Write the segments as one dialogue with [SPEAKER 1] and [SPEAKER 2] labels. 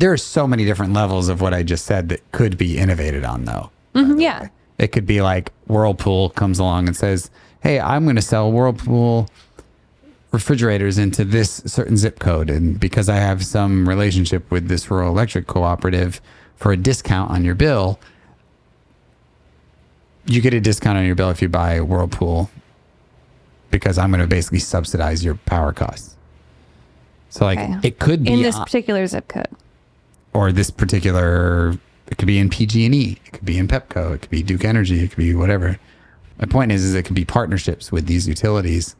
[SPEAKER 1] There are so many different levels of what I just said that could be innovated on, though.
[SPEAKER 2] Yeah.
[SPEAKER 1] It could be like Whirlpool comes along and says, hey, I'm going to sell Whirlpool refrigerators into this certain zip code. And because I have some relationship with this rural electric cooperative for a discount on your bill, you get a discount on your bill if you buy Whirlpool because I'm going to basically subsidize your power costs. So like it could be
[SPEAKER 2] in this particular zip code.
[SPEAKER 1] Or this particular, it could be in PG&E, it could be in Pepco, it could be Duke Energy, it could be whatever. My point is it could be partnerships with these utilities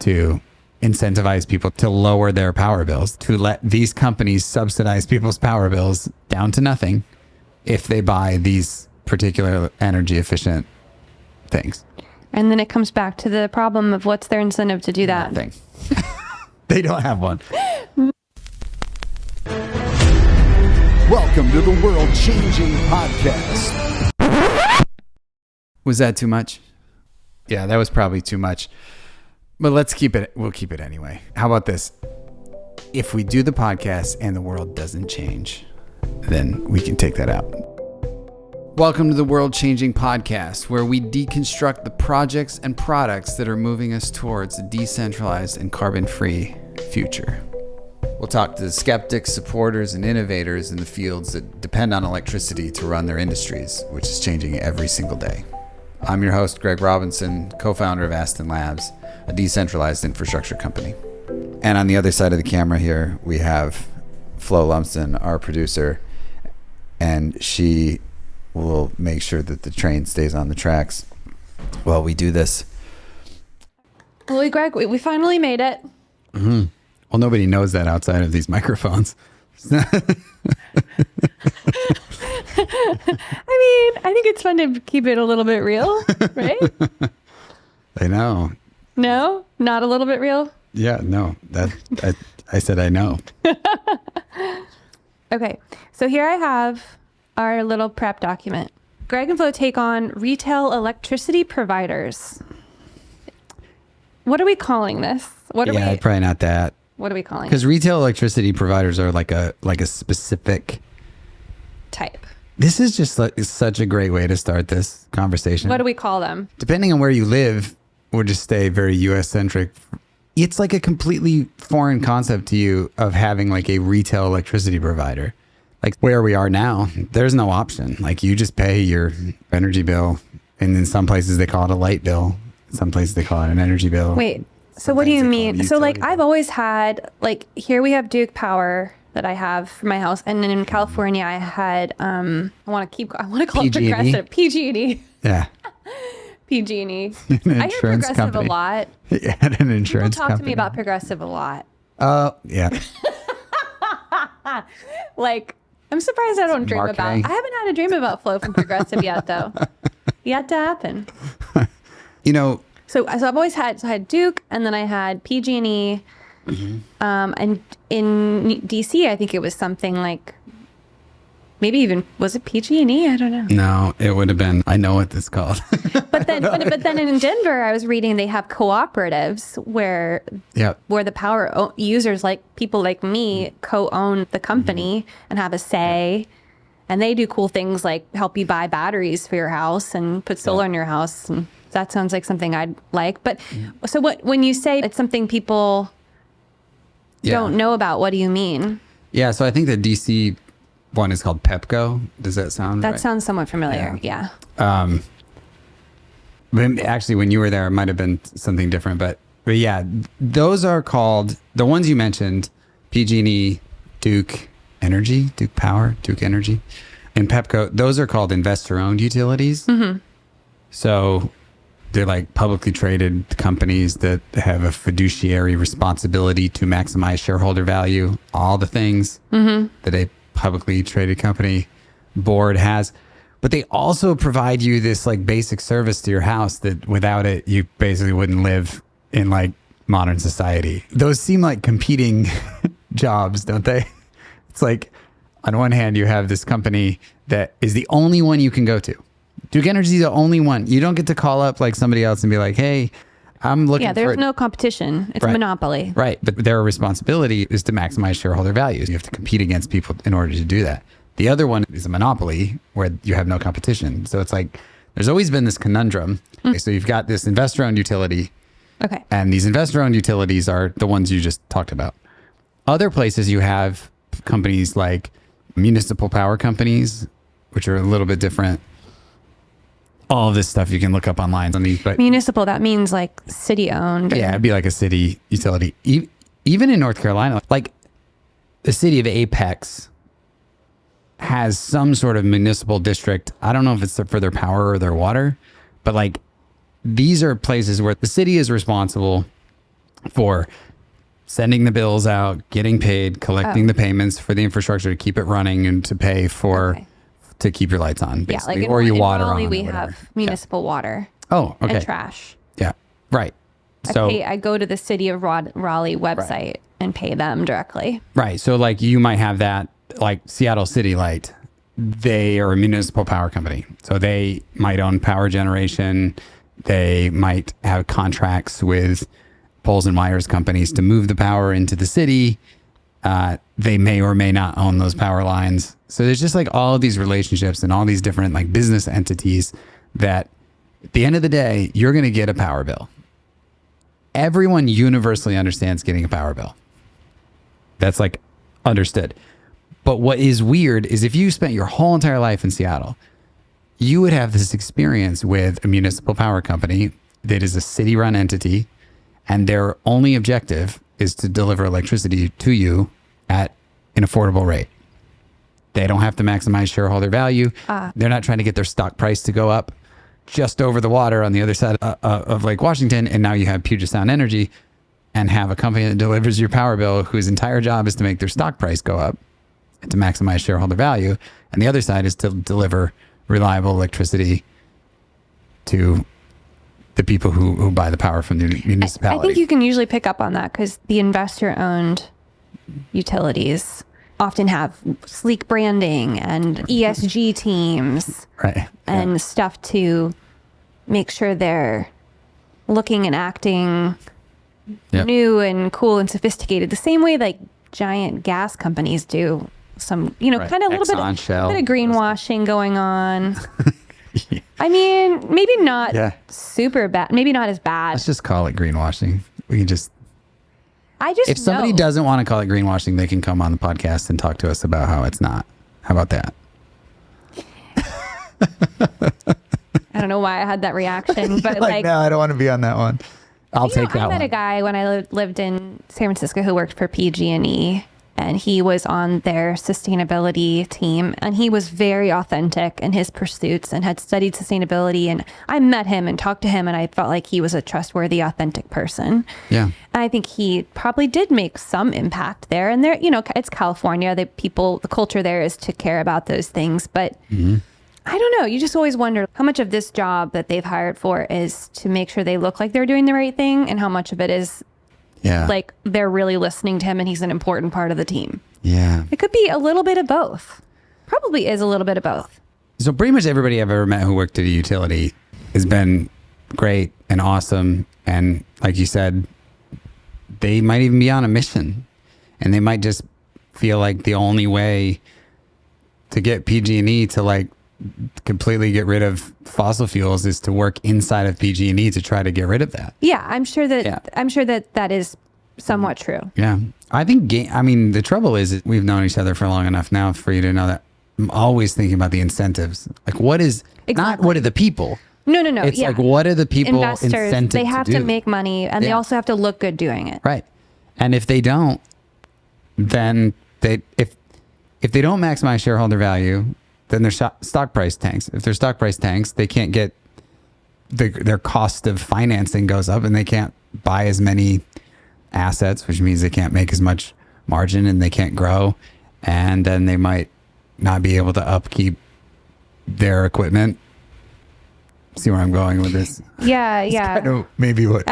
[SPEAKER 1] to incentivize people to lower their power bills, to let these companies subsidize people's power bills down to nothing if they buy these particular energy efficient things.
[SPEAKER 2] And then it comes back to the problem of what's their incentive to do that.
[SPEAKER 1] Nothing. They don't have one.
[SPEAKER 3] Welcome to the world-changing podcast.
[SPEAKER 1] Was that too much? Yeah, that was probably too much. But let's keep it. We'll keep it anyway. How about this? If we do the podcast and the world doesn't change, then we can take that out. Welcome to the world-changing podcast, where we deconstruct the projects and products that are moving us towards a decentralized and carbon-free future. We'll talk to skeptics, supporters, and innovators in the fields that depend on electricity to run their industries, which is changing every single day. I'm your host, Greg Robinson, co-founder of Aston Labs, a decentralized infrastructure company. And on the other side of the camera here, we have Flo Lumsden, our producer, and she will make sure that the train stays on the tracks while we do this.
[SPEAKER 2] Well, Greg, we finally made it.
[SPEAKER 1] Mm-hmm. Well, nobody knows that outside of these microphones.
[SPEAKER 2] I mean, I think it's fun to keep it a little bit real, right?
[SPEAKER 1] I know.
[SPEAKER 2] No? Not a little bit real?
[SPEAKER 1] Yeah, no. I said I know.
[SPEAKER 2] Okay, so here I have our little prep document. Greg and Flo take on retail electricity providers. What are we calling this?
[SPEAKER 1] Probably not that.
[SPEAKER 2] What are we calling it?
[SPEAKER 1] Because retail electricity providers are like a specific
[SPEAKER 2] type.
[SPEAKER 1] This is just such a great way to start this conversation.
[SPEAKER 2] What do we call them?
[SPEAKER 1] Depending on where you live, we'll just stay very US centric. It's like a completely foreign concept to you of having like a retail electricity provider. Like where we are now, there's no option. Like you just pay your energy bill, and in some places they call it a light bill. Some places they call it an energy bill.
[SPEAKER 2] Wait. So what do you mean? So like I've always had, like here we have Duke Power that I have for my house, and then in California I had I want to call it Progressive PG&E.
[SPEAKER 1] Yeah.
[SPEAKER 2] PG&E.
[SPEAKER 1] I
[SPEAKER 2] hear Progressive
[SPEAKER 1] company.
[SPEAKER 2] A lot.
[SPEAKER 1] Yeah, an insurance
[SPEAKER 2] People talk
[SPEAKER 1] company.
[SPEAKER 2] to me about Progressive a lot.
[SPEAKER 1] Oh, yeah.
[SPEAKER 2] Like I'm surprised I don't dream
[SPEAKER 1] marketing.
[SPEAKER 2] about. I haven't had a dream about Flo from Progressive yet, though. Yet to happen.
[SPEAKER 1] You know.
[SPEAKER 2] So I've always had Duke, and then I had PG&E, and in DC I think it was something like maybe even was it PG&E? I don't know.
[SPEAKER 1] No, it would have been. I know what this is called.
[SPEAKER 2] But then in Denver, I was reading they have cooperatives where the power users, like people like me, co-own the company and have a say, and they do cool things like help you buy batteries for your house and put solar in your house. And that sounds like something I'd like. But so when you say it's something people don't know about, what do you mean?
[SPEAKER 1] Yeah, so I think the DC one is called Pepco. Does that sound right?
[SPEAKER 2] That sounds somewhat familiar. Yeah.
[SPEAKER 1] Actually, when you were there, it might have been something different. But yeah, those are called, the ones you mentioned, PG&E, Duke Energy, Duke Power, Duke Energy, and Pepco. Those are called investor-owned utilities. Mm-hmm. So they're like publicly traded companies that have a fiduciary responsibility to maximize shareholder value, all the things that a publicly traded company board has. But they also provide you this like basic service to your house that without it, you basically wouldn't live in like modern society. Those seem like competing jobs, don't they? It's like on one hand, you have this company that is the only one you can go to. Duke Energy is the only one. You don't get to call up like somebody else and be like, hey, I'm looking for...
[SPEAKER 2] there's no competition. It's a monopoly.
[SPEAKER 1] Right. But their responsibility is to maximize shareholder value. You have to compete against people in order to do that. The other one is a monopoly where you have no competition. So it's like, there's always been this conundrum. Okay, so you've got this investor-owned utility.
[SPEAKER 2] Okay.
[SPEAKER 1] And these investor-owned utilities are the ones you just talked about. Other places you have companies like municipal power companies, which are a little bit different. All of this stuff you can look up online on these. But
[SPEAKER 2] municipal, that means like city-owned.
[SPEAKER 1] Yeah, it'd be like a city utility. Even in North Carolina, like the city of Apex has some sort of municipal district. I don't know if it's for their power or their water, but like these are places where the city is responsible for sending the bills out, getting paid, collecting the payments for the infrastructure to keep it running and to pay for to keep your lights on, basically,
[SPEAKER 2] like
[SPEAKER 1] or your water
[SPEAKER 2] Raleigh,
[SPEAKER 1] on.
[SPEAKER 2] We have municipal water.
[SPEAKER 1] Oh, okay.
[SPEAKER 2] And trash.
[SPEAKER 1] Yeah, right. So
[SPEAKER 2] I go to the city of Raleigh website and pay them directly.
[SPEAKER 1] Right. So like you might have that, like Seattle City Light, they are a municipal power company. So they might own power generation. They might have contracts with poles and wires companies to move the power into the city. They may or may not own those power lines. So there's just like all of these relationships and all these different like business entities that at the end of the day, you're going to get a power bill. Everyone universally understands getting a power bill. That's like understood. But what is weird is if you spent your whole entire life in Seattle, you would have this experience with a municipal power company that is a city-run entity, and their only objective is to deliver electricity to you at an affordable rate. They don't have to maximize shareholder value. They're not trying to get their stock price to go up just over the water on the other side of Lake Washington, and now you have Puget Sound Energy and have a company that delivers your power bill whose entire job is to make their stock price go up and to maximize shareholder value. And the other side is to deliver reliable electricity to the people who buy the power from the municipality.
[SPEAKER 2] I think you can usually pick up on that because the investor-owned utilities often have sleek branding and ESG teams and stuff to make sure they're looking and acting new and cool and sophisticated, the same way like giant gas companies do. Some, kind of a little bit of greenwashing going on. I mean, maybe not super bad. Maybe not as bad.
[SPEAKER 1] Let's just call it greenwashing. We can just... If somebody
[SPEAKER 2] know.
[SPEAKER 1] doesn't want to call it greenwashing, they can come on the podcast and talk to us about how it's not. How about that?
[SPEAKER 2] I don't know why I had that reaction, but
[SPEAKER 1] no, I don't want to be on that one. I'll take that one.
[SPEAKER 2] I met a guy when I lived in San Francisco who worked for PG&E, and he was on their sustainability team, and he was very authentic in his pursuits and had studied sustainability. And I met him and talked to him, and I felt like he was a trustworthy, authentic person. Yeah. And I think he probably did make some impact there. And there, it's California. The culture there is to care about those things. But I don't know. You just always wonder how much of this job that they've hired for is to make sure they look like they're doing the right thing, and how much of it is like they're really listening to him and he's an important part of the team. Yeah. It could be a little bit of both. Probably is a little bit of both.
[SPEAKER 1] So pretty much everybody I've ever met who worked at a utility has been great and awesome. And like you said, they might even be on a mission, and they might just feel like the only way to get PG&E to like completely get rid of fossil fuels is to work inside of PG&E to try to get rid of that.
[SPEAKER 2] Yeah, I'm sure that is somewhat true.
[SPEAKER 1] Yeah. I think the trouble is we've known each other for long enough now for you to know that I'm always thinking about the incentives. Like what are the people?
[SPEAKER 2] No.
[SPEAKER 1] It's like what are the people incented
[SPEAKER 2] they have to make money, and they also have to look good doing it.
[SPEAKER 1] Right. And if they don't, then if they don't maximize shareholder value, then their stock price tanks. If their stock price tanks, they can't get their cost of financing goes up, and they can't buy as many assets, which means they can't make as much margin and they can't grow. And then they might not be able to upkeep their equipment. See where I'm going with this?
[SPEAKER 2] Yeah.
[SPEAKER 1] Kind of maybe what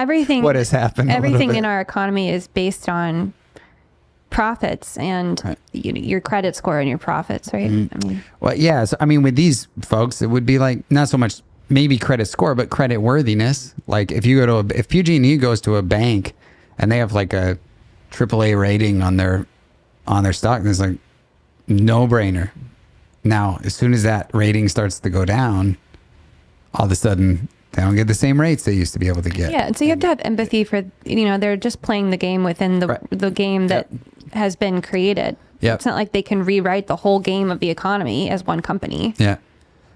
[SPEAKER 1] has happened.
[SPEAKER 2] Everything in our economy is based on profits and your credit score and your profits, right?
[SPEAKER 1] So, with these folks, it would be like not so much maybe credit score, but credit worthiness. Like if you go to if PG&E goes to a bank and they have like a AAA rating on their stock, and it's like no brainer. Now, as soon as that rating starts to go down, all of a sudden they don't get the same rates they used to be able to get.
[SPEAKER 2] Yeah, so you have to have empathy for, they're just playing the game within the game that has been created.
[SPEAKER 1] Yep.
[SPEAKER 2] It's not like they can rewrite the whole game of the economy as one company.
[SPEAKER 1] Yeah.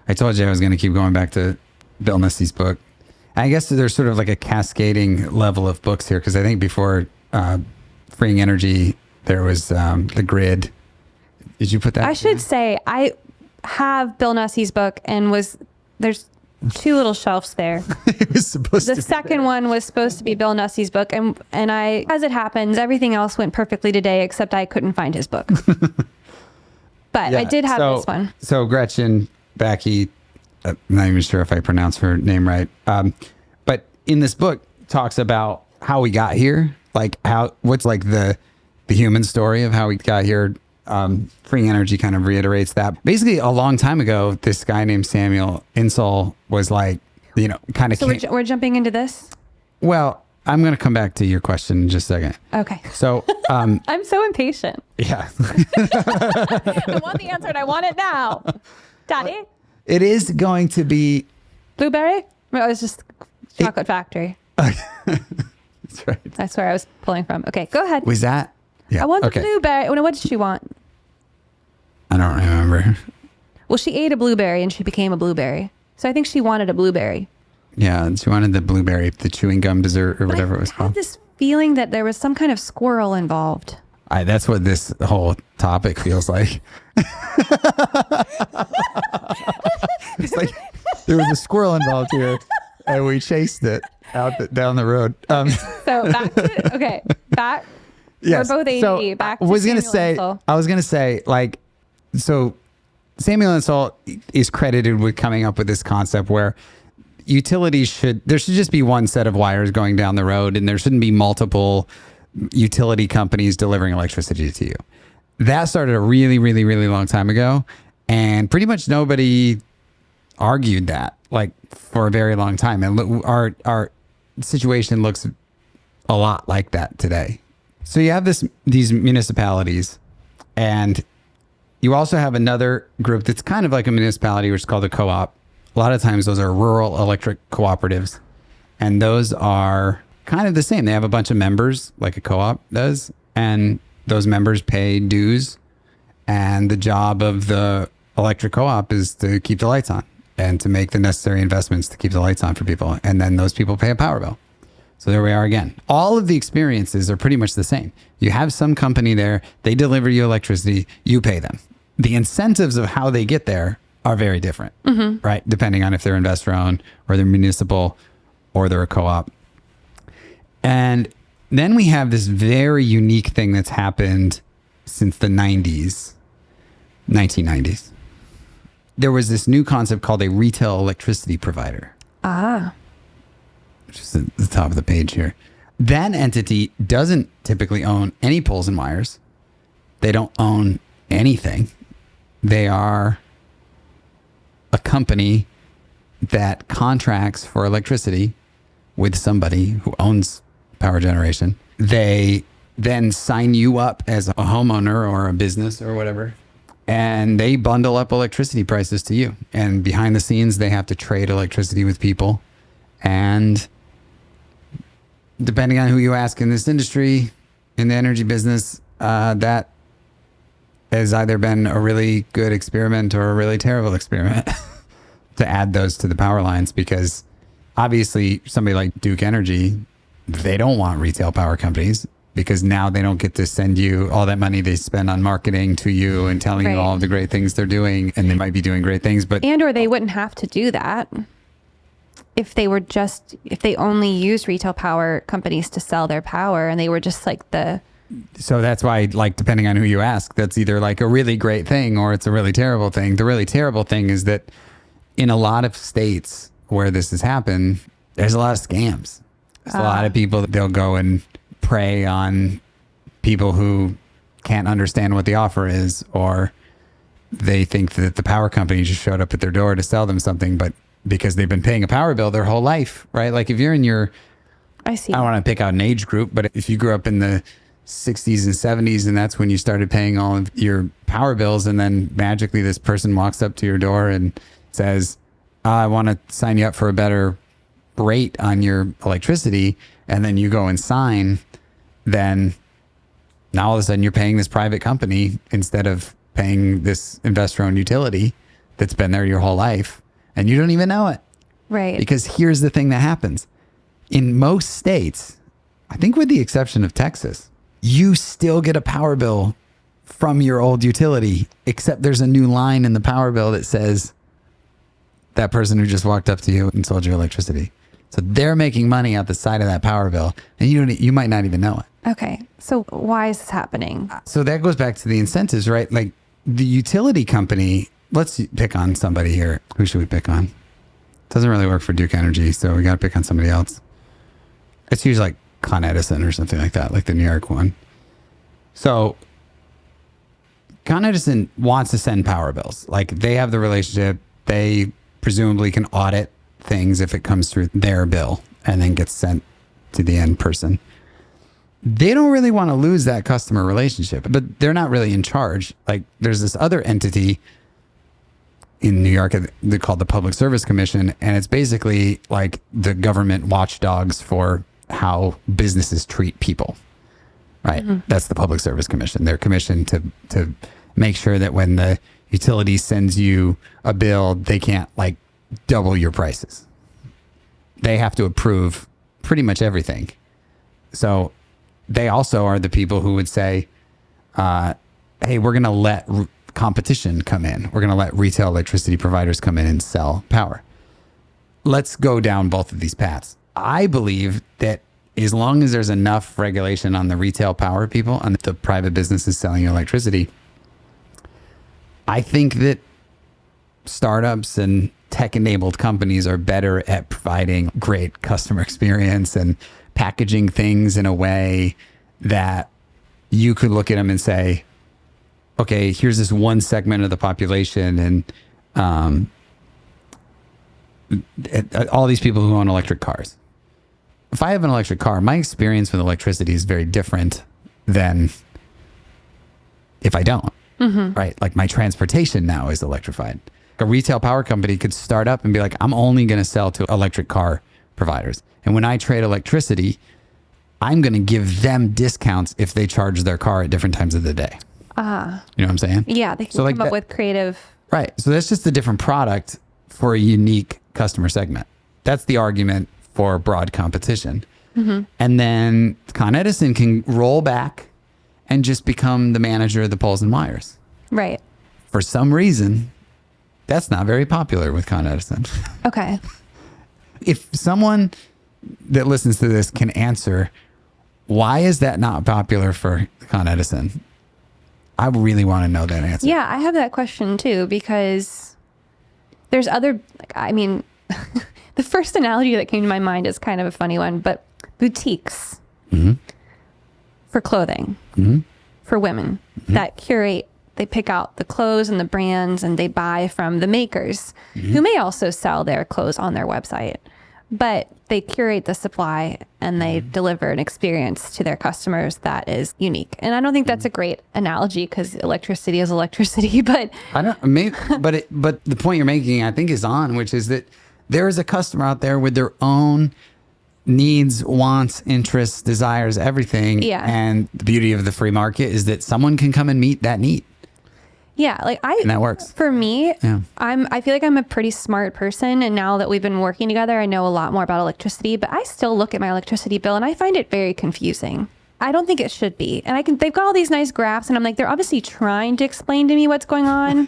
[SPEAKER 1] I told you I was going to keep going back to Bill Nussy's book. I guess there's sort of like a cascading level of books here, because I think before Freeing Energy, there was The Grid. Did you put that?
[SPEAKER 2] I should say I have Bill Nussy's book, and there's two little shelves there.
[SPEAKER 1] It was supposed
[SPEAKER 2] the
[SPEAKER 1] to
[SPEAKER 2] second one was supposed to be Bill Nussy's book, and I, as it happens, everything else went perfectly today except I couldn't find his book. But I did have this one.
[SPEAKER 1] So Gretchen Bakke, I'm not even sure if I pronounce her name right, but in this book talks about how we got here, like what's like the human story of how we got here. Freeing Energy kind of reiterates that. Basically, a long time ago, this guy named Samuel Insull was like, kind of.
[SPEAKER 2] So we're jumping into this?
[SPEAKER 1] Well, I'm going to come back to your question in just a second.
[SPEAKER 2] Okay.
[SPEAKER 1] So
[SPEAKER 2] I'm so impatient.
[SPEAKER 1] Yeah.
[SPEAKER 2] I want the answer and I want it now. Daddy?
[SPEAKER 1] It is going to be
[SPEAKER 2] Blueberry? No, it was just Chocolate Factory.
[SPEAKER 1] That's right.
[SPEAKER 2] That's where I was pulling from. Okay, go ahead.
[SPEAKER 1] Was that? Yeah.
[SPEAKER 2] I want the blueberry. What did she want?
[SPEAKER 1] I don't remember.
[SPEAKER 2] Well, she ate a blueberry and she became a blueberry. So I think she wanted a blueberry.
[SPEAKER 1] Yeah, she wanted the blueberry, the chewing gum dessert or whatever it was called.
[SPEAKER 2] I had this feeling that there was some kind of squirrel involved.
[SPEAKER 1] That's what this whole topic feels like. It's like there was a squirrel involved here, and we chased it down the road.
[SPEAKER 2] So back.
[SPEAKER 1] Yes.
[SPEAKER 2] We're both AD.
[SPEAKER 1] So
[SPEAKER 2] Back to
[SPEAKER 1] I was gonna say, like, so Samuel Insull is credited with coming up with this concept where utilities there should just be one set of wires going down the road, and there shouldn't be multiple utility companies delivering electricity to you. That started a really, really, really long time ago, and pretty much nobody argued that, like, for a very long time. And our situation looks a lot like that today. So you have these municipalities, and you also have another group that's kind of like a municipality, which is called a co-op. A lot of times those are rural electric cooperatives, and those are kind of the same. They have a bunch of members like a co-op does, and those members pay dues, and the job of the electric co-op is to keep the lights on and to make the necessary investments to keep the lights on for people, and then those people pay a power bill. So there we are again. All of the experiences are pretty much the same. You have some company there, they deliver you electricity, you pay them. The incentives of how they get there are very different, right? Depending on if they're investor owned or they're municipal or they're a co-op. And then we have this very unique thing that's happened since the 1990s. There was this new concept called a retail electricity provider. Which is at the top of the page here. That entity doesn't typically own any poles and wires. They don't own anything. They are a company that contracts for electricity with somebody who owns power generation. They then sign you up as a homeowner or a business or whatever, and they bundle up electricity prices to you. And behind the scenes, they have to trade electricity with people. And depending on who you ask in this industry, in the energy business, that has either been a really good experiment or a really terrible experiment to add those to the power lines, because obviously somebody like Duke Energy, they don't want retail power companies, because now they don't get to send you all that money they spend on marketing to you and telling you all of the great things they're doing, and they might be doing great things, but
[SPEAKER 2] or they wouldn't have to do that if they only used retail power companies to sell their power, and they were just like
[SPEAKER 1] So that's why, like, depending on who you ask, that's either like a really great thing or it's a really terrible thing. The really terrible thing is that in a lot of states where this has happened, there's a lot of scams. There's a lot of people that they'll go and prey on people who can't understand what the offer is, or they think that the power company just showed up at their door to sell them something, but because they've been paying a power bill their whole life, right? Like if you're in your,
[SPEAKER 2] I see.
[SPEAKER 1] I don't want to pick out an age group, but if you grew up in the 60s and 70s and that's when you started paying all of your power bills, and then magically this person walks up to your door and says, I want to sign you up for a better rate on your electricity, and then you go and sign, then now all of a sudden you're paying this private company instead of paying this investor-owned utility that's been there your whole life, and you don't even know it.
[SPEAKER 2] Right.
[SPEAKER 1] Because here's the thing that happens. In most states, I think with the exception of Texas, you still get a power bill from your old utility, except there's a new line in the power bill that says that person who just walked up to you and sold you electricity. So they're making money out the side of that power bill, and you might not even know it.
[SPEAKER 2] Okay. So why is this happening?
[SPEAKER 1] So that goes back to the incentives, right? Like the utility company, let's pick on somebody here. Who should we pick on? Doesn't really work for Duke Energy, so we got to pick on somebody else. It's usually like Con Edison or something like that, like the New York one. So Con Edison wants to send power bills. Like they have the relationship. They presumably can audit things if it comes through their bill and then gets sent to the end person. They don't really want to lose that customer relationship, but they're not really in charge. Like there's this other entity in New York they called the Public Service Commission, and it's basically like the government watchdogs for how businesses treat people, right? Mm-hmm. That's the Public Service Commission. They're commissioned to make sure that when the utility sends you a bill, they can't like double your prices. They have to approve pretty much everything. So they also are the people who would say, hey, we're going to let competition come in. We're going to let retail electricity providers come in and sell power. Let's go down both of these paths. I believe that as long as there's enough regulation on the retail power people, on the private businesses selling you electricity, I think that startups and tech-enabled companies are better at providing great customer experience and packaging things in a way that you could look at them and say, okay, here's this one segment of the population and all these people who own electric cars. If I have an electric car, my experience with electricity is very different than if I don't, right? Like my transportation now is electrified. A retail power company could start up and be like, I'm only going to sell to electric car providers. And when I trade electricity, I'm going to give them discounts if they charge their car at different times of the day. You know what I'm saying?
[SPEAKER 2] Yeah, they can come up with creative.
[SPEAKER 1] Right. So that's just a different product for a unique customer segment. That's the argument for broad competition. Mm-hmm. And then Con Edison can roll back and just become the manager of the poles and wires.
[SPEAKER 2] Right.
[SPEAKER 1] For some reason, that's not very popular with Con Edison.
[SPEAKER 2] Okay.
[SPEAKER 1] If someone that listens to this can answer, why is that not popular for Con Edison? I really want to know that answer.
[SPEAKER 2] Yeah, I have that question too, because there's other, I mean, the first analogy that came to my mind is kind of a funny one, but boutiques for clothing, for women that curate, they pick out the clothes and the brands and they buy from the makers who may also sell their clothes on their website. But they curate the supply and they deliver an experience to their customers that is unique. And I don't think that's a great analogy because electricity is electricity. But
[SPEAKER 1] I don't. Maybe, but the point you're making, I think, is on, which is that there is a customer out there with their own needs, wants, interests, desires, everything.
[SPEAKER 2] Yeah.
[SPEAKER 1] And the beauty of the free market is that someone can come and meet that need.
[SPEAKER 2] Yeah, like
[SPEAKER 1] and that works.
[SPEAKER 2] For me,
[SPEAKER 1] yeah.
[SPEAKER 2] I feel like I'm a pretty smart person, and now that we've been working together, I know a lot more about electricity, but I still look at my electricity bill and I find it very confusing. I don't think it should be. And they've got all these nice graphs and I'm like, they're obviously trying to explain to me what's going on,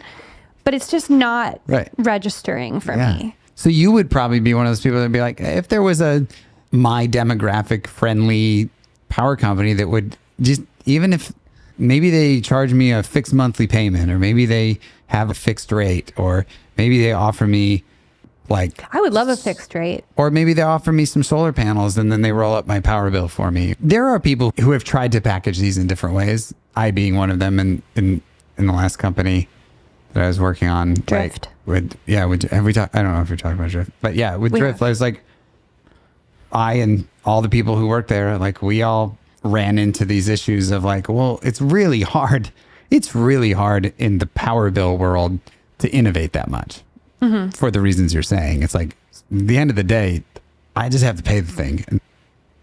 [SPEAKER 2] but it's just not registering for me.
[SPEAKER 1] So you would probably be one of those people that'd be like, if there was a my demographic friendly power company that would just, even if maybe they charge me a fixed monthly payment, or maybe they have a fixed rate, or maybe they offer me like...
[SPEAKER 2] I would love a fixed rate.
[SPEAKER 1] Or maybe they offer me some solar panels and then they roll up my power bill for me. There are people who have tried to package these in different ways. I being one of them in the last company that I was working on.
[SPEAKER 2] Drift.
[SPEAKER 1] have we talked? I don't know if you're talking about Drift, but yeah, with Drift, I was like, I and all the people who work there, like we all ran into these issues of like, well, it's really hard. It's really hard in the power bill world to innovate that much for the reasons you're saying. It's like, at the end of the day, I just have to pay the thing. And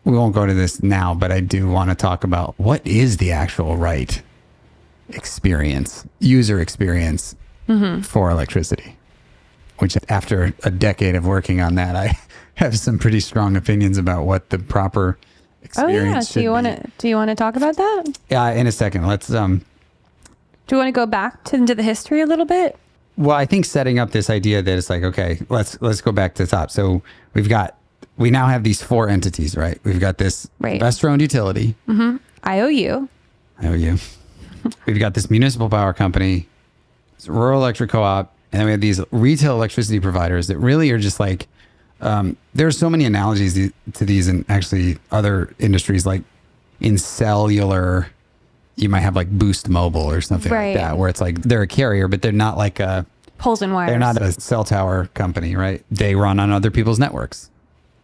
[SPEAKER 1] we won't go to this now, but I do want to talk about what is the actual right user experience for electricity, which after a decade of working on that, I have some pretty strong opinions about what the proper experience should be.
[SPEAKER 2] Do you want to talk about that?
[SPEAKER 1] Yeah, in a second. Let's do
[SPEAKER 2] you want to go back into the history a little bit?
[SPEAKER 1] Well, I think setting up this idea that it's like, okay, let's go back to the top. So we now have these 4 entities, right? We've got this investor-owned utility.
[SPEAKER 2] IOU.
[SPEAKER 1] We've got this municipal power company, this rural electric co-op, and then we have these retail electricity providers that really are just like, there are so many analogies to these in actually other industries, like in cellular, you might have like Boost Mobile or something like that, where it's like they're a carrier, but they're not like a
[SPEAKER 2] poles and wires.
[SPEAKER 1] They're not a cell tower company, right? They run on other people's networks.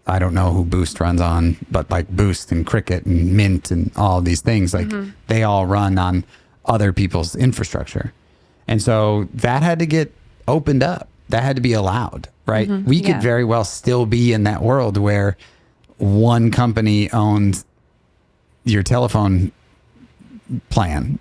[SPEAKER 1] I don't know who Boost runs on, but like Boost and Cricket and Mint and all these things, like they all run on other people's infrastructure. And so that had to get opened up. That had to be allowed, right? We could very well still be in that world where one company owns your telephone plan,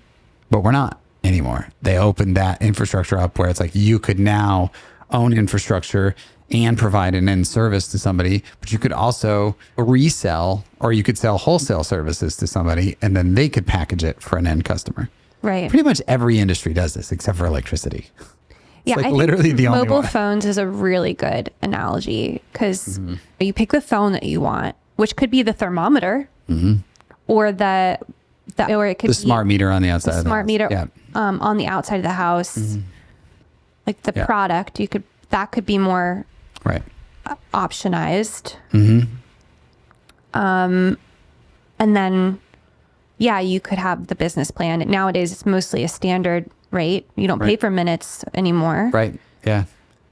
[SPEAKER 1] but we're not anymore. They opened that infrastructure up where it's like you could now own infrastructure and provide an end service to somebody, but you could also resell or you could sell wholesale services to somebody and then they could package it for an end customer.
[SPEAKER 2] Right.
[SPEAKER 1] Pretty much every industry does this except for electricity.
[SPEAKER 2] Yeah,
[SPEAKER 1] like
[SPEAKER 2] I
[SPEAKER 1] literally
[SPEAKER 2] think
[SPEAKER 1] the only
[SPEAKER 2] mobile
[SPEAKER 1] one.
[SPEAKER 2] phones is a really good analogy because you pick the phone that you want, which could be the thermometer or or it could
[SPEAKER 1] the
[SPEAKER 2] be
[SPEAKER 1] smart meter on the outside.
[SPEAKER 2] The smart meter
[SPEAKER 1] Yeah.
[SPEAKER 2] on the outside of the house. Like the product, that could be more optionized. And then, you could have the business plan. Nowadays, it's mostly a standard rate. You don't pay for minutes anymore.
[SPEAKER 1] Right. Yeah.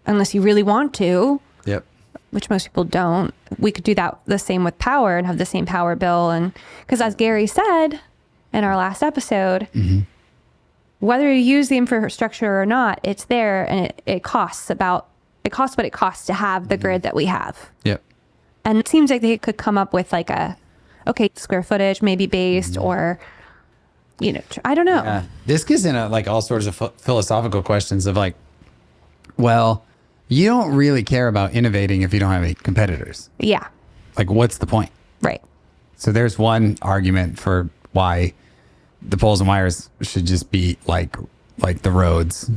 [SPEAKER 2] Unless you really want to.
[SPEAKER 1] Yep.
[SPEAKER 2] Which most people don't. We could do that the same with power and have the same power bill. And because as Gary said in our last episode, whether you use the infrastructure or not, it's there and it costs what it costs to have the grid that we have.
[SPEAKER 1] Yep.
[SPEAKER 2] And it seems like they could come up with like square footage maybe based or, I don't know.
[SPEAKER 1] Yeah. This gets into like all sorts of philosophical questions of like, well, you don't really care about innovating if you don't have any competitors.
[SPEAKER 2] Yeah.
[SPEAKER 1] Like, what's the point?
[SPEAKER 2] Right.
[SPEAKER 1] So there's one argument for why the poles and wires should just be like the roads,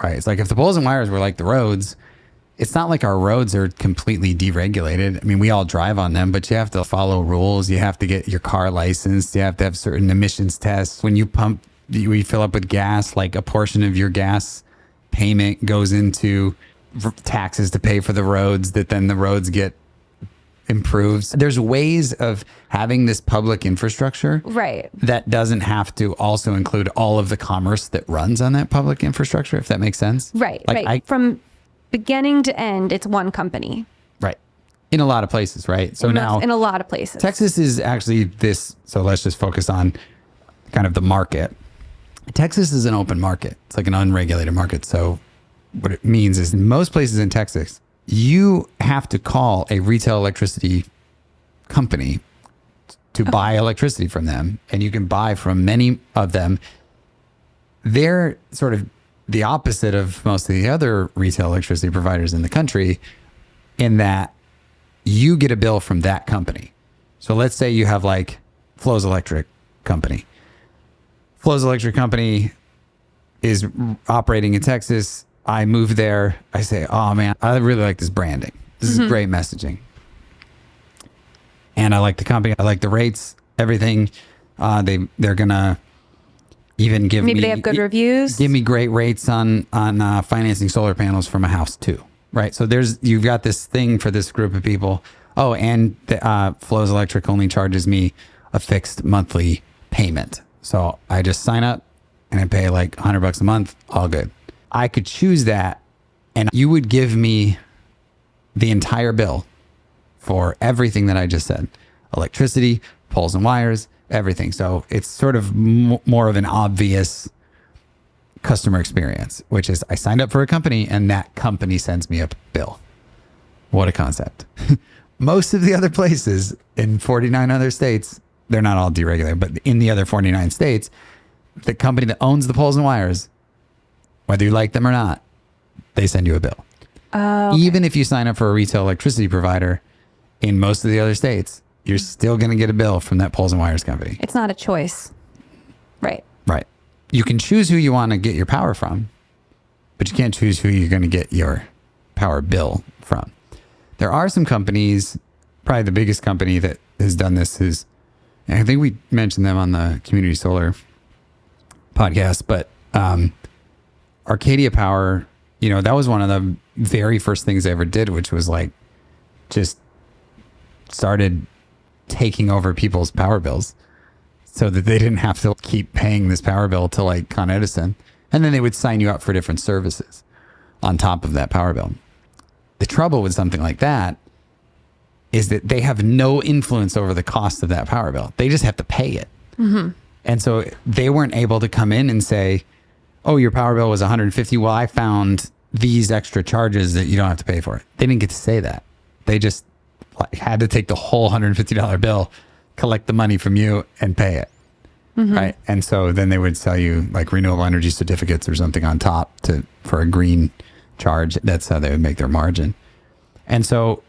[SPEAKER 1] right? It's like if the poles and wires were like the roads, it's not like our roads are completely deregulated. I mean, we all drive on them, but you have to follow rules. You have to get your car licensed. You have to have certain emissions tests. When you fill up with gas, like a portion of your gas payment goes into taxes to pay for the roads that then the roads get improved. There's ways of having this public infrastructure that doesn't have to also include all of the commerce that runs on that public infrastructure, if that makes sense.
[SPEAKER 2] Right.
[SPEAKER 1] Like
[SPEAKER 2] from beginning to end, it's one company.
[SPEAKER 1] Right. In a lot of places, right? So now
[SPEAKER 2] in a lot of places.
[SPEAKER 1] Texas is actually this, so let's just focus on kind of the market. Texas is an open market. It's like an unregulated market. So what it means is in most places in Texas, you have to call a retail electricity company to buy electricity from them. And you can buy from many of them. They're sort of the opposite of most of the other retail electricity providers in the country in that you get a bill from that company. So let's say you have like Flows Electric Company. Flows Electric Company is operating in Texas. I move there. I say, oh man, I really like this branding. This is great messaging. And I like the company. I like the rates, everything. They're going to even give
[SPEAKER 2] Maybe they have good reviews.
[SPEAKER 1] Give me great rates on financing solar panels for my house too. Right. So you've got this thing for this group of people. Oh, and Flows Electric only charges me a fixed monthly payment. So I just sign up and I pay like $100 a month. All good. I could choose that and you would give me the entire bill for everything that I just said, electricity, poles and wires, everything. So it's sort of more of an obvious customer experience, which is I signed up for a company and that company sends me a bill. What a concept. Most of the other places in 49 other states, they're not all deregulated, but in the other 49 states, the company that owns the poles and wires, whether you like them or not, they send you a bill. Okay. Even if you sign up for a retail electricity provider in most of the other states, you're still going to get a bill from that poles and wires company.
[SPEAKER 2] It's not a choice. Right.
[SPEAKER 1] Right. You can choose who you want to get your power from, but you can't choose who you're going to get your power bill from. There are some companies, probably the biggest company that has done this is, I think we mentioned them on the Community Solar podcast, but Arcadia Power, you know, that was one of the very first things they ever did, which was like just started taking over people's power bills so that they didn't have to keep paying this power bill to like Con Edison. And then they would sign you up for different services on top of that power bill. The trouble with something like that is that they have no influence over the cost of that power bill. They just have to pay it. Mm-hmm. And so they weren't able to come in and say, oh, your power bill was $150. Well, I found these extra charges that you don't have to pay for. They didn't get to say that. They just had to take the whole $150 bill, collect the money from you and pay it. Mm-hmm. Right. And so then they would sell you like renewable energy certificates or something on top for a green charge. That's how they would make their margin. And so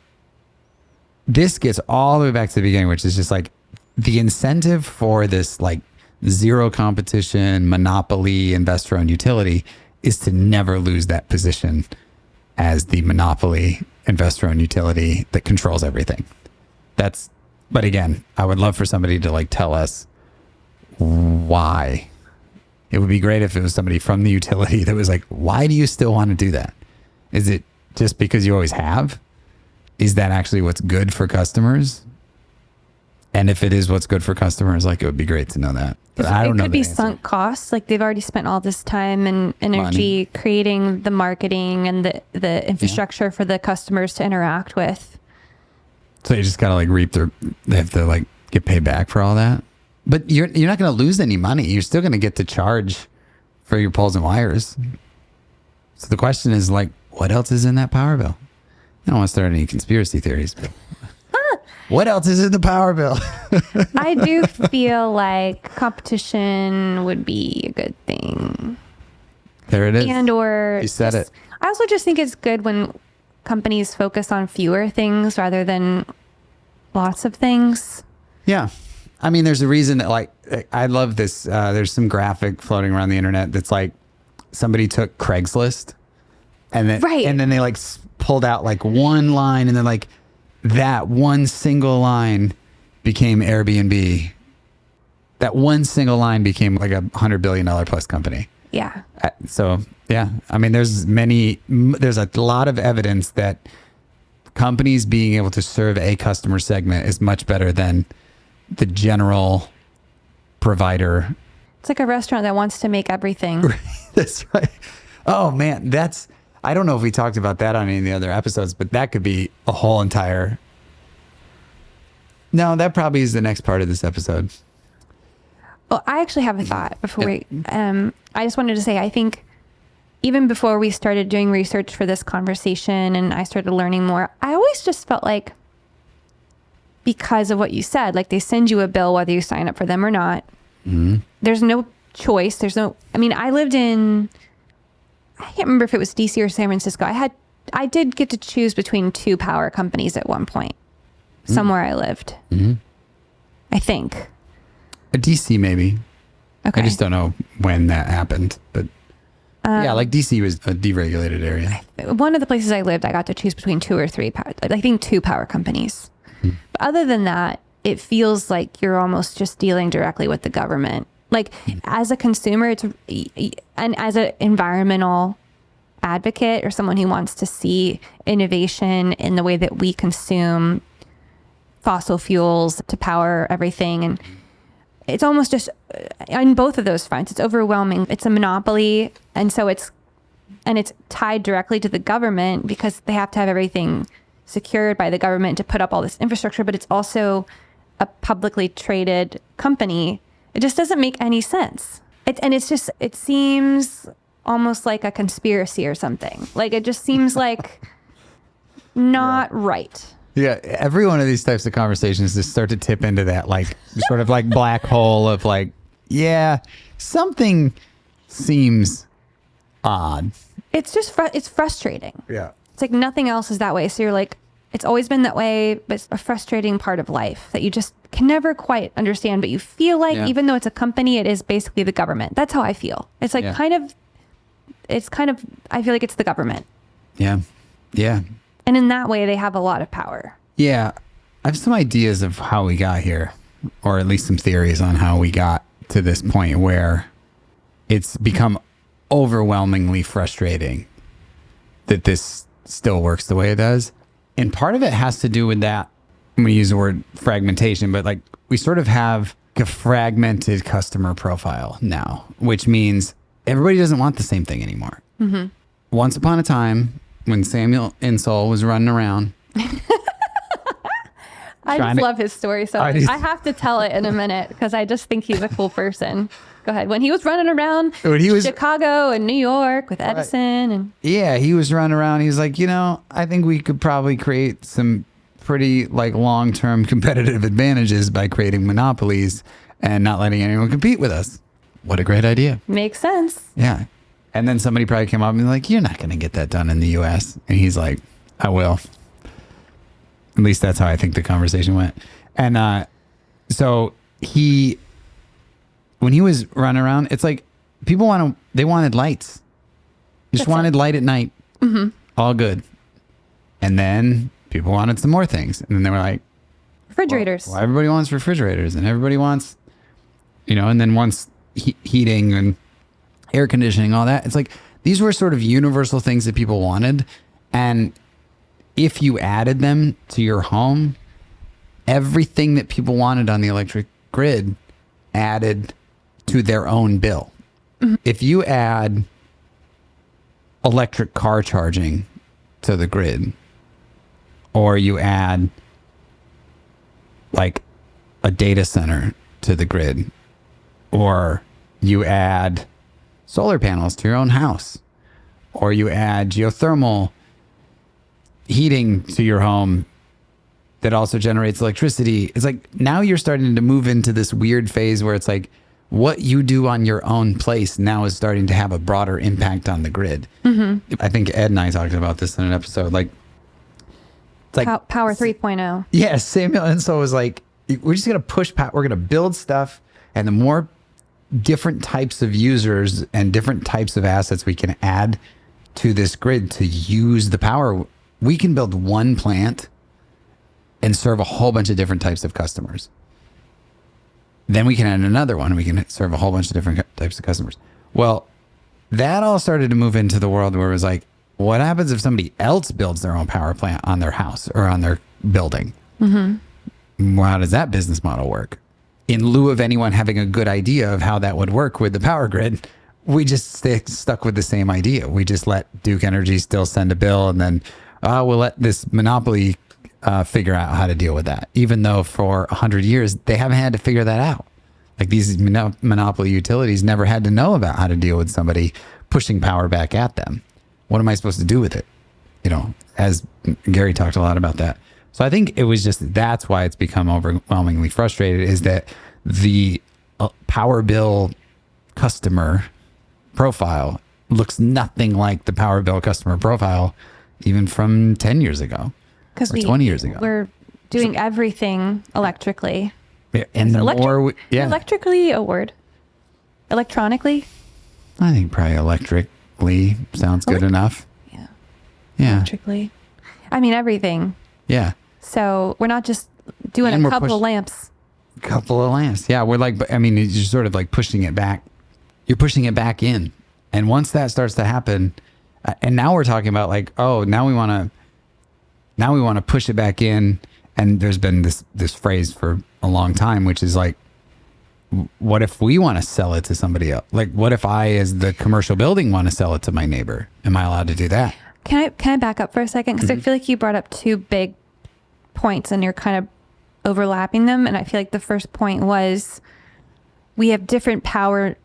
[SPEAKER 1] this gets all the way back to the beginning, which is just like the incentive for this like zero competition, monopoly, investor-owned utility is to never lose that position as the monopoly investor-owned utility that controls everything. But again, I would love for somebody to like tell us why. It would be great if it was somebody from the utility that was like, why do you still want to do that? Is it just because you always have? Is that actually what's good for customers? And if it is what's good for customers, like it would be great to know that. But I don't know. It
[SPEAKER 2] could be sunk costs. Like they've already spent all this time and energy creating the marketing and the infrastructure for the customers to interact with.
[SPEAKER 1] So you just gotta like they have to like get paid back for all that. But you're not gonna lose any money. You're still gonna get to charge for your poles and wires. So the question is like, what else is in that power bill? I don't want to start any conspiracy theories, but what else is in the power bill?
[SPEAKER 2] I do feel like competition would be a good thing.
[SPEAKER 1] There it is.
[SPEAKER 2] You
[SPEAKER 1] said it.
[SPEAKER 2] I also just think it's good when companies focus on fewer things rather than lots of things.
[SPEAKER 1] Yeah. I mean, there's a reason that like, I love this. There's some graphic floating around the internet that's like somebody took Craigslist and then they like pulled out like one line and then like that one single line became Airbnb. That one single line became like $100 billion plus company.
[SPEAKER 2] Yeah.
[SPEAKER 1] So yeah, I mean, there's a lot of evidence that companies being able to serve a customer segment is much better than the general provider.
[SPEAKER 2] It's like a restaurant that wants to make everything.
[SPEAKER 1] That's right. Oh man, I don't know if we talked about that on any of the other episodes, but that could be a whole entire... No, that probably is the next part of this episode.
[SPEAKER 2] Well, I actually have a thought before I just wanted to say, I think even before we started doing research for this conversation and I started learning more, I always just felt like, because of what you said, like they send you a bill whether you sign up for them or not. Mm-hmm. There's no choice. I lived in, I can't remember if it was DC or San Francisco. I did get to choose between two power companies at one point, somewhere I lived. Mm-hmm. I think.
[SPEAKER 1] DC maybe.
[SPEAKER 2] Okay.
[SPEAKER 1] I just don't know when that happened, but yeah, like DC was a deregulated area.
[SPEAKER 2] One of the places I lived, I got to choose between two or three two power companies. Mm-hmm. But other than that, it feels like you're almost just dealing directly with the government. Like as a consumer, and as an environmental advocate or someone who wants to see innovation in the way that we consume fossil fuels to power everything. And it's almost just on both of those fronts, it's overwhelming. It's a monopoly. And so it's and it's tied directly to the government because they have to have everything secured by the government to put up all this infrastructure, but it's also a publicly traded company. It just doesn't make any sense. It seems almost like a conspiracy or something. Like, it just seems like not right.
[SPEAKER 1] Yeah, every one of these types of conversations just start to tip into that, like, sort of like black hole of like, yeah, something seems odd.
[SPEAKER 2] It's just it's frustrating.
[SPEAKER 1] Yeah.
[SPEAKER 2] It's like nothing else is that way. So you're like, it's always been that way, but it's a frustrating part of life that you just can never quite understand. But you feel like even though it's a company, it is basically the government. That's how I feel. It's like kind of, I feel like it's the government.
[SPEAKER 1] Yeah. Yeah.
[SPEAKER 2] And in that way, they have a lot of power.
[SPEAKER 1] Yeah. I have some ideas of how we got here, or at least some theories on how we got to this point where it's become overwhelmingly frustrating that this still works the way it does. And part of it has to do with that. I'm going to use the word fragmentation, but like we sort of have a fragmented customer profile now, which means everybody doesn't want the same thing anymore. Mm-hmm. Once upon a time, when Samuel Insull was running around.
[SPEAKER 2] I just love his story so much. I have to tell it in a minute because I just think he's a cool person. Go ahead. When he was running around Chicago and New York with Edison. And
[SPEAKER 1] yeah, he was running around. He was like, I think we could probably create some pretty like long-term competitive advantages by creating monopolies and not letting anyone compete with us. What a great idea.
[SPEAKER 2] Makes sense.
[SPEAKER 1] Yeah. And then somebody probably came up and like, you're not going to get that done in the U.S. And he's like, I will. At least that's how I think the conversation went. And so when he was running around, it's like they wanted lights. Just wanted light at night. Mm-hmm. All good. And then people wanted some more things. And then they were like,
[SPEAKER 2] refrigerators.
[SPEAKER 1] Well, everybody wants refrigerators and everybody wants, and then once heating and air conditioning, all that. It's like these were sort of universal things that people wanted. And if you added them to your home, everything that people wanted on the electric grid added to their own bill. Mm-hmm. If you add electric car charging to the grid, or you add like a data center to the grid, or you add solar panels to your own house, or you add geothermal heating to your home that also generates electricity. It's like now you're starting to move into this weird phase where it's like what you do on your own place now is starting to have a broader impact on the grid. Mm-hmm. I think Ed and I talked about this in an episode. Like, it's like
[SPEAKER 2] Power 3.0.
[SPEAKER 1] Yeah, Samuel Insull was like, we're just going to push power. We're going to build stuff, and the more different types of users and different types of assets we can add to this grid to use the power, we can build one plant and serve a whole bunch of different types of customers. Then we can add another one and we can serve a whole bunch of different types of customers. Well, that all started to move into the world where it was like, what happens if somebody else builds their own power plant on their house or on their building? Mm-hmm. Well, how does that business model work? In lieu of anyone having a good idea of how that would work with the power grid, we just stuck with the same idea. We just let Duke Energy still send a bill, and then we'll let this monopoly figure out how to deal with that. Even though for 100 years, they haven't had to figure that out. Like these monopoly utilities never had to know about how to deal with somebody pushing power back at them. What am I supposed to do with it? As Gary talked a lot about that. So I think it was just, that's why it's become overwhelmingly frustrated, is that the power bill customer profile looks nothing like the power bill customer profile even from 10 years ago or 20 years ago.
[SPEAKER 2] We're doing everything electrically.
[SPEAKER 1] Yeah, and the more
[SPEAKER 2] electrically a word? Electronically?
[SPEAKER 1] I think probably electrically sounds good enough.
[SPEAKER 2] Yeah.
[SPEAKER 1] Yeah.
[SPEAKER 2] Electrically. I mean, everything.
[SPEAKER 1] Yeah.
[SPEAKER 2] So we're not just doing a couple of lamps.
[SPEAKER 1] Couple of lamps. Yeah. We're like, I mean, you're sort of like pushing it back. You're pushing it back in. And once that starts to happen, and now we're talking about like, oh, now we want to push it back in. And there's been this phrase for a long time, which is like, what if we want to sell it to somebody else? Like, what if I, as the commercial building, want to sell it to my neighbor? Am I allowed to do that?
[SPEAKER 2] Can I back up for a second? Because I feel like you brought up two big points and you're kind of overlapping them. And I feel like the first point was we have different power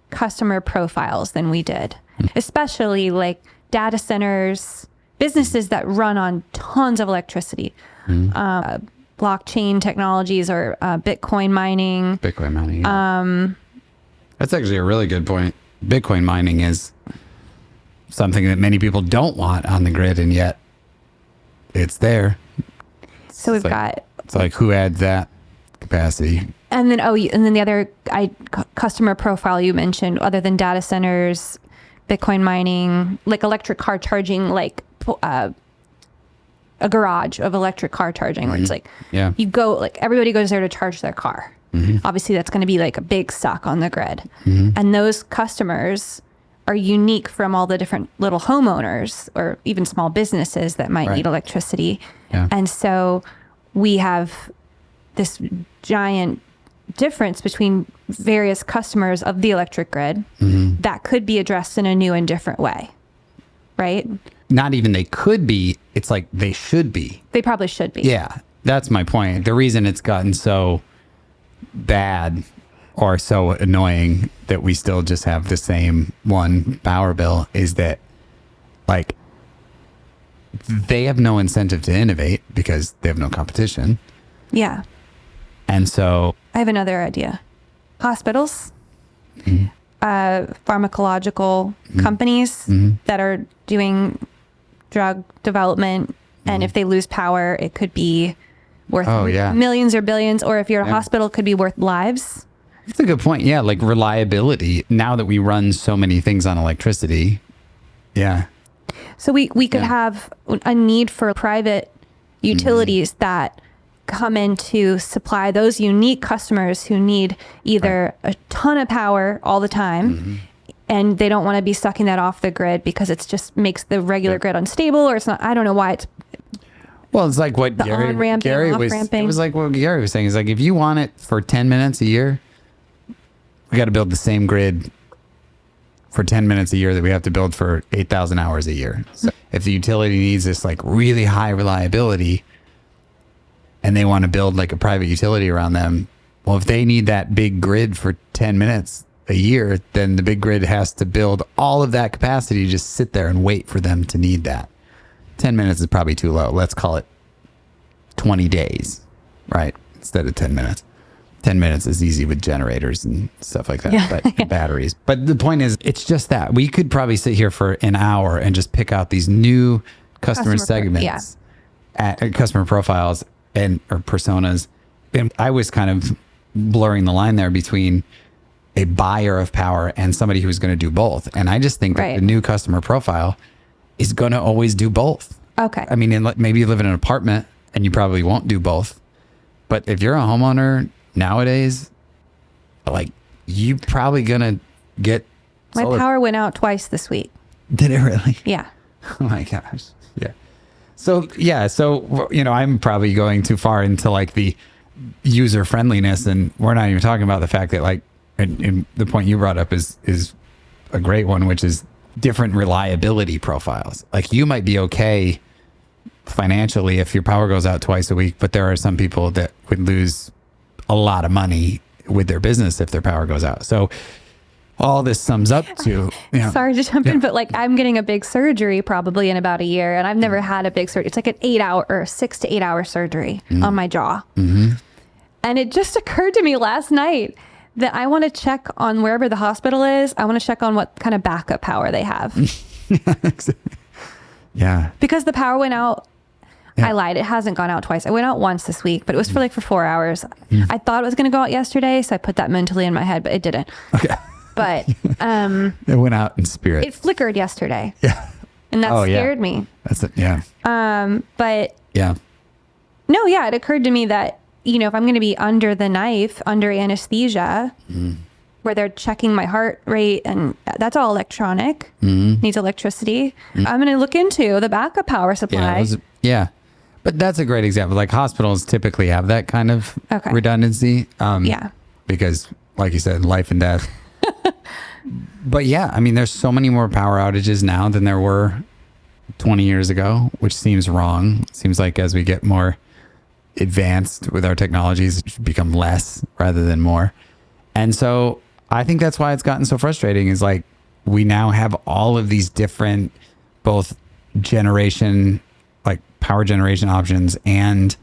[SPEAKER 2] customer profiles than we did, especially like data centers, businesses that run on tons of electricity, blockchain technologies or Bitcoin mining.
[SPEAKER 1] Bitcoin mining. Yeah. That's actually a really good point. Bitcoin mining is something that many people don't want on the grid, and yet it's there.
[SPEAKER 2] So we've got.
[SPEAKER 1] It's like, who adds that capacity?
[SPEAKER 2] And then the other customer profile you mentioned, other than data centers, Bitcoin mining, like electric car charging, like a garage of electric car charging, where it's like, you go, like everybody goes there to charge their car. Obviously, that's going to be like a big suck on the grid. And those customers are unique from all the different little homeowners or even small businesses that might need electricity. And so we have this giant difference between various customers of the electric grid that could be addressed in a new and different way, right?
[SPEAKER 1] Not even they could be, it's like they should be.
[SPEAKER 2] They probably should be.
[SPEAKER 1] Yeah, that's my point. The reason it's gotten so bad or so annoying that we still just have the same one power bill is that, like, they have no incentive to innovate because they have no competition.
[SPEAKER 2] Yeah.
[SPEAKER 1] And so
[SPEAKER 2] I have another idea. Hospitals, pharmacological companies that are doing drug development, and if they lose power, it could be worth millions or billions, or if you're a hospital, it could be worth lives.
[SPEAKER 1] That's a good point. Yeah, like reliability. Now that we run so many things on electricity,
[SPEAKER 2] so we could have a need for private utilities that come in to supply those unique customers who need either a ton of power all the time and they don't want to be sucking that off the grid because it's just makes the regular grid unstable, or it's not, I don't know why it's.
[SPEAKER 1] Well, it's like what Gary was, it was like what Gary was saying. It's like, if you want it for 10 minutes a year, we got to build the same grid for 10 minutes a year that we have to build for 8,000 hours a year. So if the utility needs this like really high reliability and they want to build like a private utility around them, well, if they need that big grid for 10 minutes a year, then the big grid has to build all of that capacity to just sit there and wait for them to need that. 10 minutes is probably too low. Let's call it 20 days, right? Instead of 10 minutes. 10 minutes is easy with generators and stuff like that, but batteries. But the point is, it's just that we could probably sit here for an hour and just pick out these new customer segments, customer profiles and or personas. And I was kind of blurring the line there between a buyer of power and somebody who's going to do both. And I just think that the new customer profile is going to always do both.
[SPEAKER 2] Okay.
[SPEAKER 1] I mean, maybe you live in an apartment and you probably won't do both. But if you're a homeowner nowadays, like, you probably going to get
[SPEAKER 2] my power went out twice this week.
[SPEAKER 1] Did it really?
[SPEAKER 2] Yeah.
[SPEAKER 1] Oh my gosh. Yeah. So, you know, I'm probably going too far into like the user friendliness, and we're not even talking about the fact that, like, and the point you brought up is a great one, which is different reliability profiles. Like, you might be okay financially if your power goes out twice a week, but there are some people that would lose a lot of money with their business if their power goes out. So all this sums up to,
[SPEAKER 2] sorry to jump in, but like, I'm getting a big surgery probably in about a year, and I've never had a big surgery. It's like an 8-hour or 6 to 8 hour surgery on my jaw. And it just occurred to me last night that I want to check on wherever the hospital is. I want to check on what kind of backup power they have. Because the power went out. I lied. It hasn't gone out twice. It went out once this week, but it was for 4 hours. I thought it was going to go out yesterday, so I put that mentally in my head, but it didn't. Okay. But
[SPEAKER 1] it went out in spirit.
[SPEAKER 2] It flickered yesterday. Yeah. And that scared me.
[SPEAKER 1] That's it. Yeah.
[SPEAKER 2] But no, it occurred to me that, you know, if I'm going to be under the knife, under anesthesia, where they're checking my heart rate, and that's all electronic, needs electricity, I'm going to look into the backup power supply.
[SPEAKER 1] But that's a great example. Like, hospitals typically have that kind of redundancy. Because like you said, life and death. But yeah, I mean, there's so many more power outages now than there were 20 years ago, which seems wrong. It seems like as we get more advanced with our technologies, it should become less rather than more. And so I think that's why it's gotten so frustrating, is like we now have all of these different both generation, like power generation options, and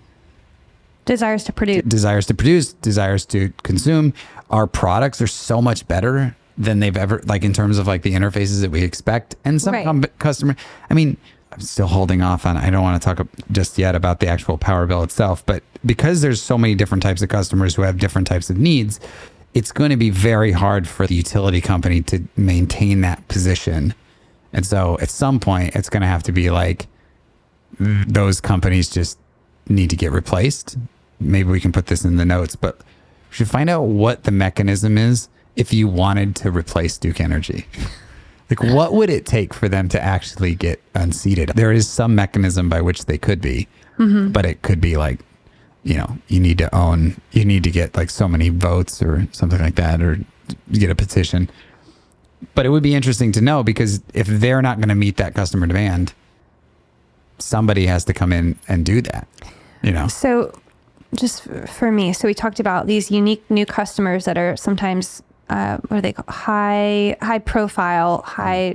[SPEAKER 2] desires to produce,
[SPEAKER 1] desires to consume. Our products are so much better than they've ever, like in terms of like the interfaces that we expect. And some customer, I mean, I'm still holding off on, I don't want to talk just yet about the actual power bill itself, but because there's so many different types of customers who have different types of needs, it's going to be very hard for the utility company to maintain that position. And so at some point it's going to have to be like, those companies just need to get replaced. Maybe we can put this in the notes, but we should find out what the mechanism is if you wanted to replace Duke Energy. Like, what would it take for them to actually get unseated? There is some mechanism by which they could be, but it could be like, you know, you need to get like so many votes or something like that, or get a petition. But it would be interesting to know, because if they're not going to meet that customer demand, somebody has to come in and do that, you know?
[SPEAKER 2] So just for me, so we talked about these unique new customers that are sometimes, what are they called? High profile, high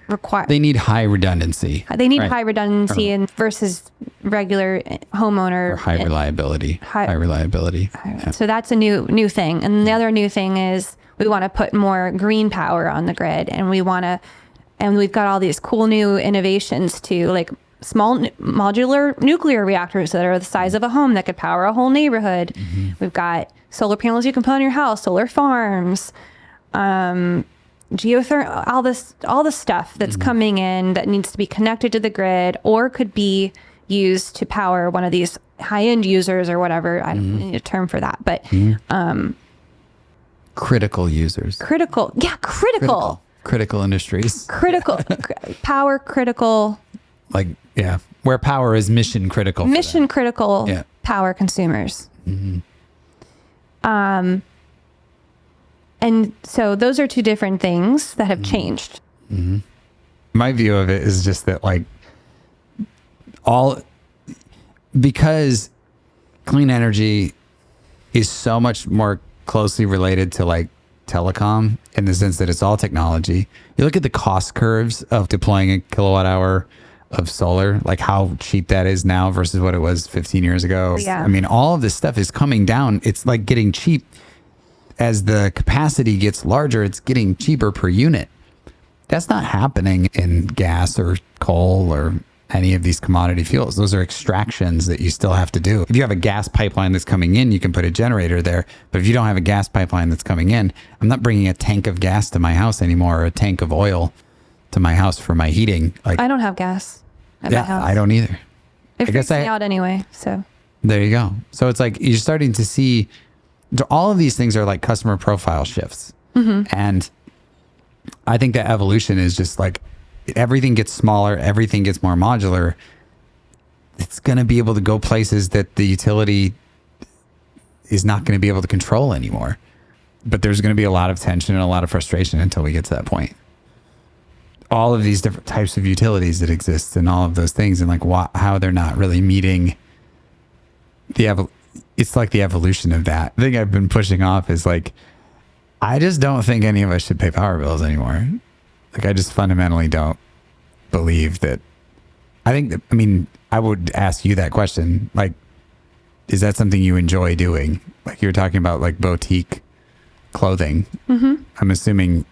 [SPEAKER 2] require.
[SPEAKER 1] They need high redundancy.
[SPEAKER 2] They need high redundancy and versus regular homeowner.
[SPEAKER 1] Or high reliability. High reliability.
[SPEAKER 2] Yeah. So that's a new thing. And the other new thing is we want to put more green power on the grid, and we've got all these cool new innovations too, like small modular nuclear reactors that are the size of a home that could power a whole neighborhood. We've got solar panels you can put on your house, solar farms, geothermal, all this stuff that's coming in that needs to be connected to the grid or could be used to power one of these high-end users or whatever. I don't need a term for that, but
[SPEAKER 1] critical users.
[SPEAKER 2] Critical
[SPEAKER 1] industries.
[SPEAKER 2] Power critical.
[SPEAKER 1] Like, yeah, where power is mission critical.
[SPEAKER 2] Mission critical power consumers. And so those are two different things that have changed.
[SPEAKER 1] My view of it is just that, like, because clean energy is so much more closely related to like telecom, in the sense that it's all technology. You look at the cost curves of deploying a kilowatt hour of solar, like how cheap that is now versus what it was 15 years ago.
[SPEAKER 2] Yeah.
[SPEAKER 1] I mean, all of this stuff is coming down. It's like getting cheap. As the capacity gets larger, it's getting cheaper per unit. That's not happening in gas or coal or any of these commodity fuels. Those are extractions that you still have to do. If you have a gas pipeline that's coming in, you can put a generator there. But if you don't have a gas pipeline that's coming in, I'm not bringing a tank of gas to my house anymore, or a tank of oil to my house for my heating. Like,
[SPEAKER 2] I don't have gas at my house.
[SPEAKER 1] I don't either.
[SPEAKER 2] It freaks me out anyway. So
[SPEAKER 1] there you go. So it's like you're starting to see all of these things are like customer profile shifts. And I think that evolution is just like everything gets smaller, everything gets more modular. It's going to be able to go places that the utility is not going to be able to control anymore. But there's going to be a lot of tension and a lot of frustration until we get to that point. All of these different types of utilities that exist and all of those things, and like how they're not really meeting it's like the evolution of that. The thing I've been pushing off is like, I just don't think any of us should pay power bills anymore. Like, I just fundamentally don't believe that. I would ask you that question. Like, is that something you enjoy doing? Like, you're talking about like boutique clothing. I'm assuming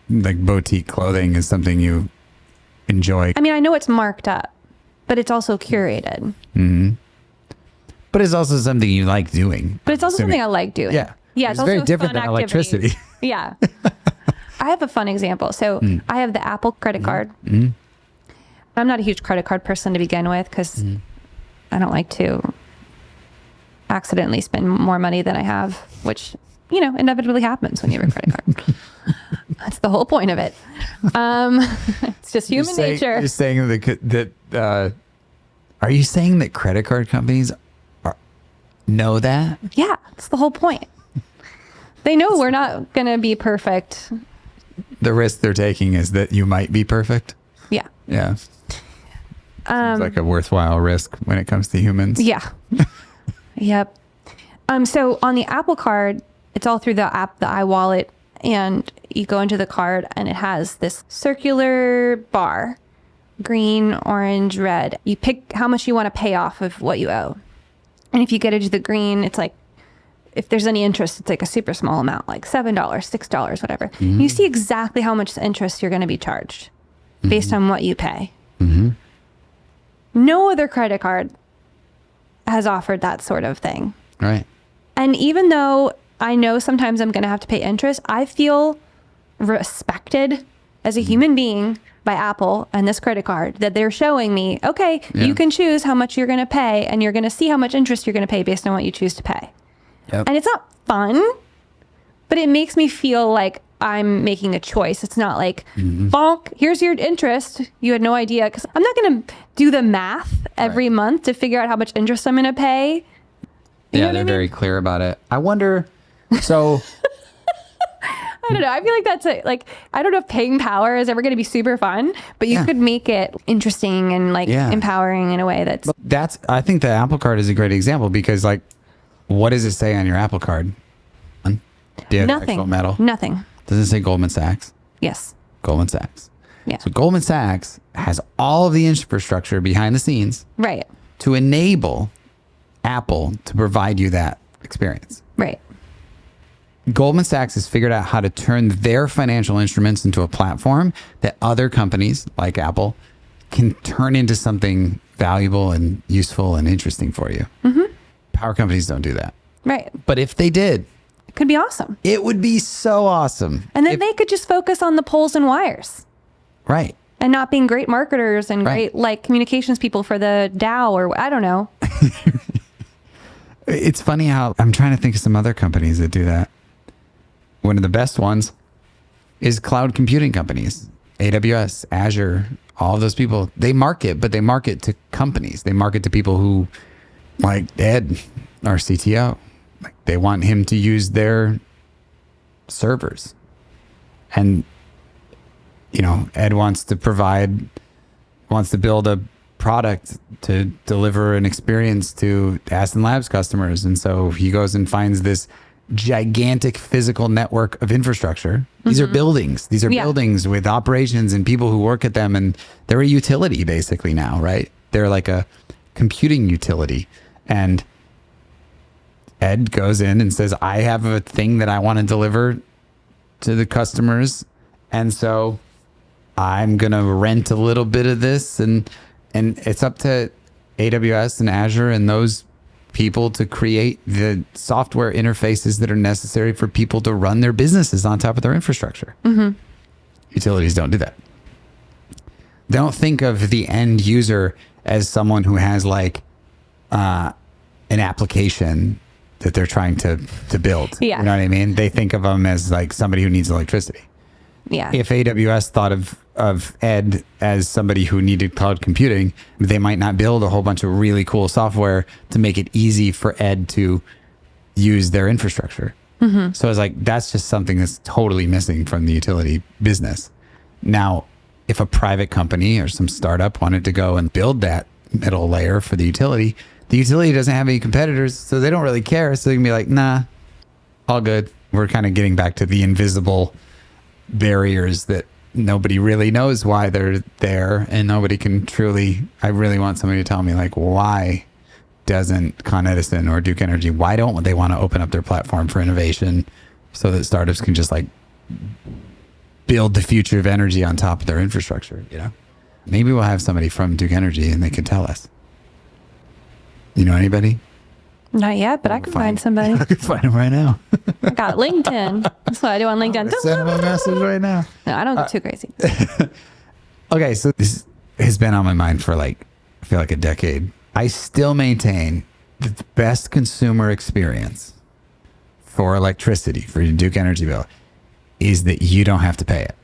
[SPEAKER 1] like boutique clothing is something you enjoy.
[SPEAKER 2] I mean, I know it's marked up, but it's also curated.
[SPEAKER 1] But it's also something you like doing.
[SPEAKER 2] But it's also something I like doing.
[SPEAKER 1] Yeah.
[SPEAKER 2] Yeah.
[SPEAKER 1] It's very different than electricity.
[SPEAKER 2] Yeah. I have a fun example. So I have the Apple credit card. I'm not a huge credit card person to begin with, because I don't like to accidentally spend more money than I have, which, you know, inevitably happens when you have a credit card. That's the whole point of it. It's just human nature.
[SPEAKER 1] You're saying that are you saying that credit card companies know that?
[SPEAKER 2] Yeah, that's the whole point. They know we're not going to be perfect.
[SPEAKER 1] The risk they're taking is that you might be perfect.
[SPEAKER 2] Yeah.
[SPEAKER 1] Yeah. Seems like a worthwhile risk when it comes to humans.
[SPEAKER 2] Yeah. Yep. So on the Apple Card, it's all through the app, the iWallet, and you go into the card and it has this circular bar, green, orange, red. You pick how much you want to pay off of what you owe. And if you get into the green, it's like, if there's any interest, it's like a super small amount, like $7, $6, whatever. Mm-hmm. You see exactly how much interest you're going to be charged based on what you pay. Mm-hmm. No other credit card has offered that sort of thing.
[SPEAKER 1] Right.
[SPEAKER 2] And even though I know sometimes I'm going to have to pay interest, I feel respected as a human being by Apple and this credit card, that they're showing me, okay, you can choose how much you're going to pay, and you're going to see how much interest you're going to pay based on what you choose to pay. Yep. And it's not fun, but it makes me feel like I'm making a choice. It's not like, bonk, here's your interest. You had no idea. Because I'm not going to do the math every month to figure out how much interest I'm going to pay.
[SPEAKER 1] Yeah, they're very clear about it. I wonder, so...
[SPEAKER 2] I don't know. I feel like that's I don't know if paying power is ever going to be super fun, but you could make it interesting and empowering in a way
[SPEAKER 1] I think the Apple Card is a great example because what does it say on your Apple Card? Do you have
[SPEAKER 2] nothing.
[SPEAKER 1] actual metal?
[SPEAKER 2] Nothing.
[SPEAKER 1] Does it say Goldman Sachs?
[SPEAKER 2] Yes.
[SPEAKER 1] Goldman Sachs.
[SPEAKER 2] Yeah.
[SPEAKER 1] So Goldman Sachs has all of the infrastructure behind the scenes.
[SPEAKER 2] Right.
[SPEAKER 1] To enable Apple to provide you that experience.
[SPEAKER 2] Right.
[SPEAKER 1] Goldman Sachs has figured out how to turn their financial instruments into a platform that other companies like Apple can turn into something valuable and useful and interesting for you. Mm-hmm. Power companies don't do that.
[SPEAKER 2] Right.
[SPEAKER 1] But if they did,
[SPEAKER 2] it could be awesome.
[SPEAKER 1] It would be so awesome.
[SPEAKER 2] And then they could just focus on the poles and wires.
[SPEAKER 1] Right.
[SPEAKER 2] And not being great marketers and great communications people for the Dow or I don't know.
[SPEAKER 1] It's funny how I'm trying to think of some other companies that do that. One of the best ones is cloud computing companies, AWS, Azure, all of those people. They market, but they market to companies. They market to people who, like Ed, our CTO, they want him to use their servers. And, Ed wants to build a product to deliver an experience to Aston Labs customers. And so he goes and finds this gigantic physical network of infrastructure. These are buildings. These are buildings with operations and people who work at them. And they're a utility basically now, right? They're like a computing utility. And Ed goes in and says, I have a thing that I want to deliver to the customers. And so I'm going to rent a little bit of this. And it's up to AWS and Azure and those people to create the software interfaces that are necessary for people to run their businesses on top of their infrastructure. Mm-hmm. Utilities don't do that. They don't think of the end user as someone who has an application that they're trying to build.
[SPEAKER 2] Yeah.
[SPEAKER 1] You know what I mean? They think of them as somebody who needs electricity.
[SPEAKER 2] Yeah.
[SPEAKER 1] If AWS thought of Ed as somebody who needed cloud computing, they might not build a whole bunch of really cool software to make it easy for Ed to use their infrastructure. Mm-hmm. So it's that's just something that's totally missing from the utility business. Now, if a private company or some startup wanted to go and build that middle layer for the utility doesn't have any competitors, so they don't really care. So they can be like, nah, all good. We're kind of getting back to the invisible barriers that nobody really knows why they're there, and nobody can truly. I really want somebody to tell me why doesn't Con Edison or Duke Energy, why don't they want to open up their platform for innovation so that startups can just build the future of energy on top of their infrastructure? Maybe we'll have somebody from Duke Energy and they can tell us. You know anybody?
[SPEAKER 2] Not yet, but I can find somebody.
[SPEAKER 1] I can find them right now.
[SPEAKER 2] I got LinkedIn. That's what I do on LinkedIn.
[SPEAKER 1] Send them a message right now.
[SPEAKER 2] No, I don't get too crazy.
[SPEAKER 1] Okay, so this has been on my mind for I feel like a decade. I still maintain that the best consumer experience for electricity, for your Duke Energy bill, is that you don't have to pay it.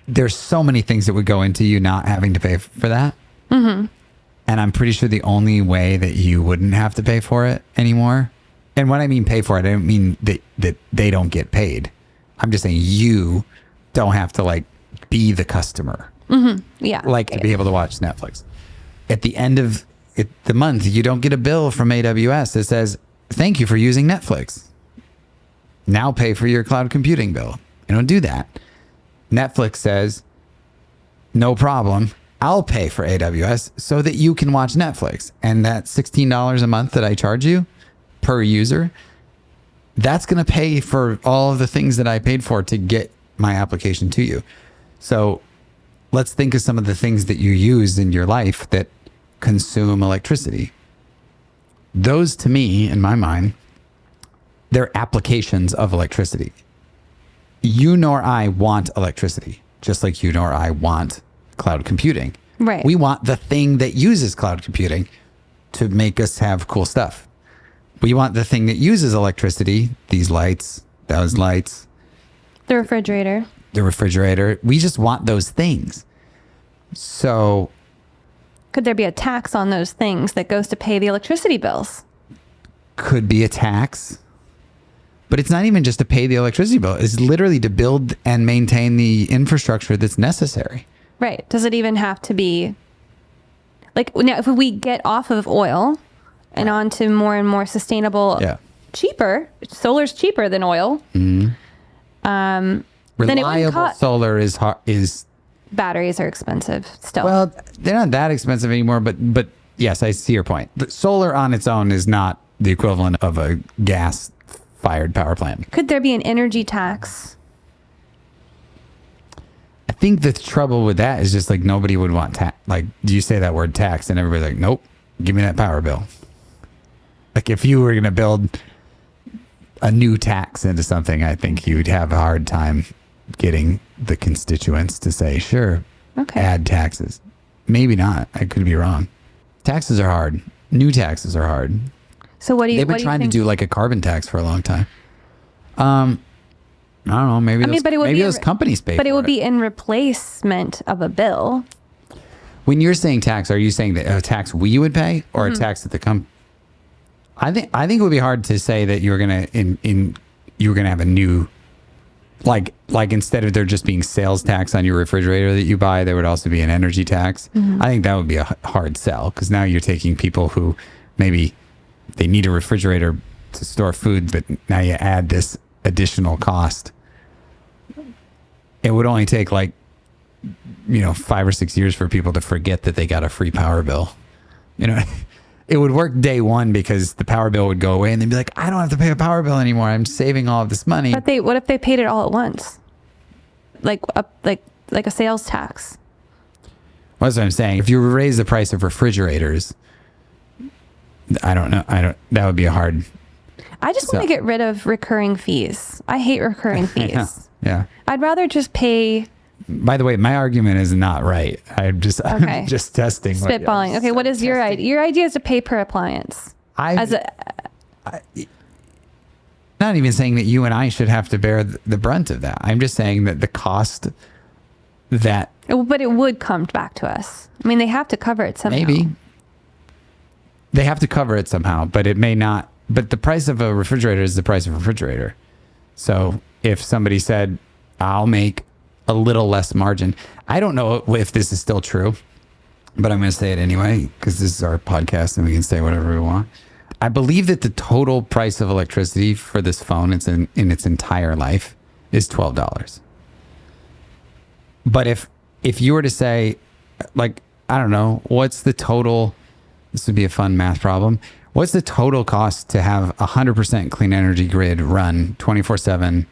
[SPEAKER 1] There's so many things that would go into you not having to pay for that. Mm-hmm. And I'm pretty sure the only way that you wouldn't have to pay for it anymore, And when I mean pay for it, I don't mean that they don't get paid. I'm just saying you don't have to like be the customer.
[SPEAKER 2] Yeah.
[SPEAKER 1] Like to be able to watch Netflix. At the end of the month, you don't get a bill from AWS that says, thank you for using Netflix. Now pay for your cloud computing bill. You don't do that. Netflix says, no problem. I'll pay for AWS so that you can watch Netflix. And that $16 a month that I charge you per user, that's going to pay for all of the things that I paid for to get my application to you. So let's think of some of the things that you use in your life that consume electricity. Those, to me, in my mind, they're applications of electricity. You nor I want electricity, just like you nor I want cloud computing.
[SPEAKER 2] Right.
[SPEAKER 1] We want the thing that uses cloud computing to make us have cool stuff. We want the thing that uses electricity, these lights, those lights.
[SPEAKER 2] The refrigerator.
[SPEAKER 1] We just want those things. So
[SPEAKER 2] could there be a tax on those things that goes to pay the electricity bills?
[SPEAKER 1] Could be a tax. But it's not even just to pay the electricity bill. It's literally to build and maintain the infrastructure that's necessary.
[SPEAKER 2] Right. Does it even have to be like now if we get off of oil and onto more and more sustainable, cheaper, solar's cheaper than oil.
[SPEAKER 1] Mm-hmm.
[SPEAKER 2] Reliable
[SPEAKER 1] solar is
[SPEAKER 2] batteries are expensive still.
[SPEAKER 1] Well, they're not that expensive anymore, but yes, I see your point. The solar on its own is not the equivalent of a gas-fired power plant.
[SPEAKER 2] Could there be an energy tax?
[SPEAKER 1] I think the trouble with that is just like nobody would want tax. Like, do you say that word tax and everybody's like, nope, give me that power bill. Like if you were going to build a new tax into something, I think you'd have a hard time getting the constituents to say, sure, add taxes. Maybe not. I could be wrong. Taxes are hard. New taxes are hard.
[SPEAKER 2] So what do you?
[SPEAKER 1] They've been trying to do like a carbon tax for a long time. I don't know. Maybe those companies pay.
[SPEAKER 2] But it would be in replacement of a bill.
[SPEAKER 1] When you're saying tax, are you saying that a tax we would pay or a tax that the company? I think it would be hard to say that you're gonna have a new, like instead of there just being sales tax on your refrigerator that you buy, there would also be an energy tax. I think that would be a hard sell because now you're taking people who maybe they need a refrigerator to store food, but now you add this additional cost. It would only take 5 or 6 years for people to forget that they got a free power bill. It would work day one because the power bill would go away and they'd be like, I don't have to pay a power bill anymore. I'm saving all of this money.
[SPEAKER 2] But what if they paid it all at once? Like a sales tax.
[SPEAKER 1] Well, that's what I'm saying. If you raise the price of refrigerators, I don't know. That would be a hard.
[SPEAKER 2] I just want to get rid of recurring fees. I hate recurring fees.
[SPEAKER 1] Yeah.
[SPEAKER 2] I'd rather just pay.
[SPEAKER 1] By the way, my argument is not right. I'm just testing.
[SPEAKER 2] Spitballing. Okay, what is your idea? Your idea is to pay per appliance.
[SPEAKER 1] Not even saying that you and I should have to bear the brunt of that. I'm just saying that the cost that...
[SPEAKER 2] But it would come back to us. I mean, they have to cover it somehow.
[SPEAKER 1] Maybe. They have to cover it somehow, but it may not. But the price of a refrigerator is the price of a refrigerator. So if somebody said, I'll make a little less margin. I don't know if this is still true, but I'm going to say it anyway because this is our podcast and we can say whatever we want. I believe that the total price of electricity for this phone in its entire life is $12. But if you were to say, like, I don't know, what's the total, this would be a fun math problem. What's the total cost to have 100% clean energy grid run 24/7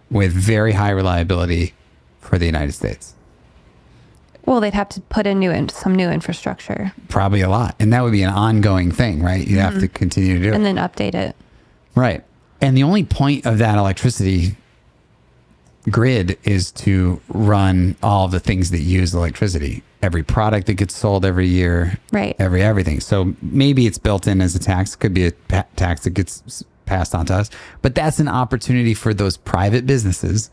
[SPEAKER 1] with very high reliability for the United States?
[SPEAKER 2] Well, they'd have to put in some new infrastructure.
[SPEAKER 1] Probably a lot. And that would be an ongoing thing, right? You'd have to continue to do it.
[SPEAKER 2] And then update it.
[SPEAKER 1] Right. And the only point of that electricity grid is to run all the things that use electricity. Every product that gets sold every year.
[SPEAKER 2] Right.
[SPEAKER 1] Everything. So maybe it's built in as a tax. Could be a tax that gets passed on to us. But that's an opportunity for those private businesses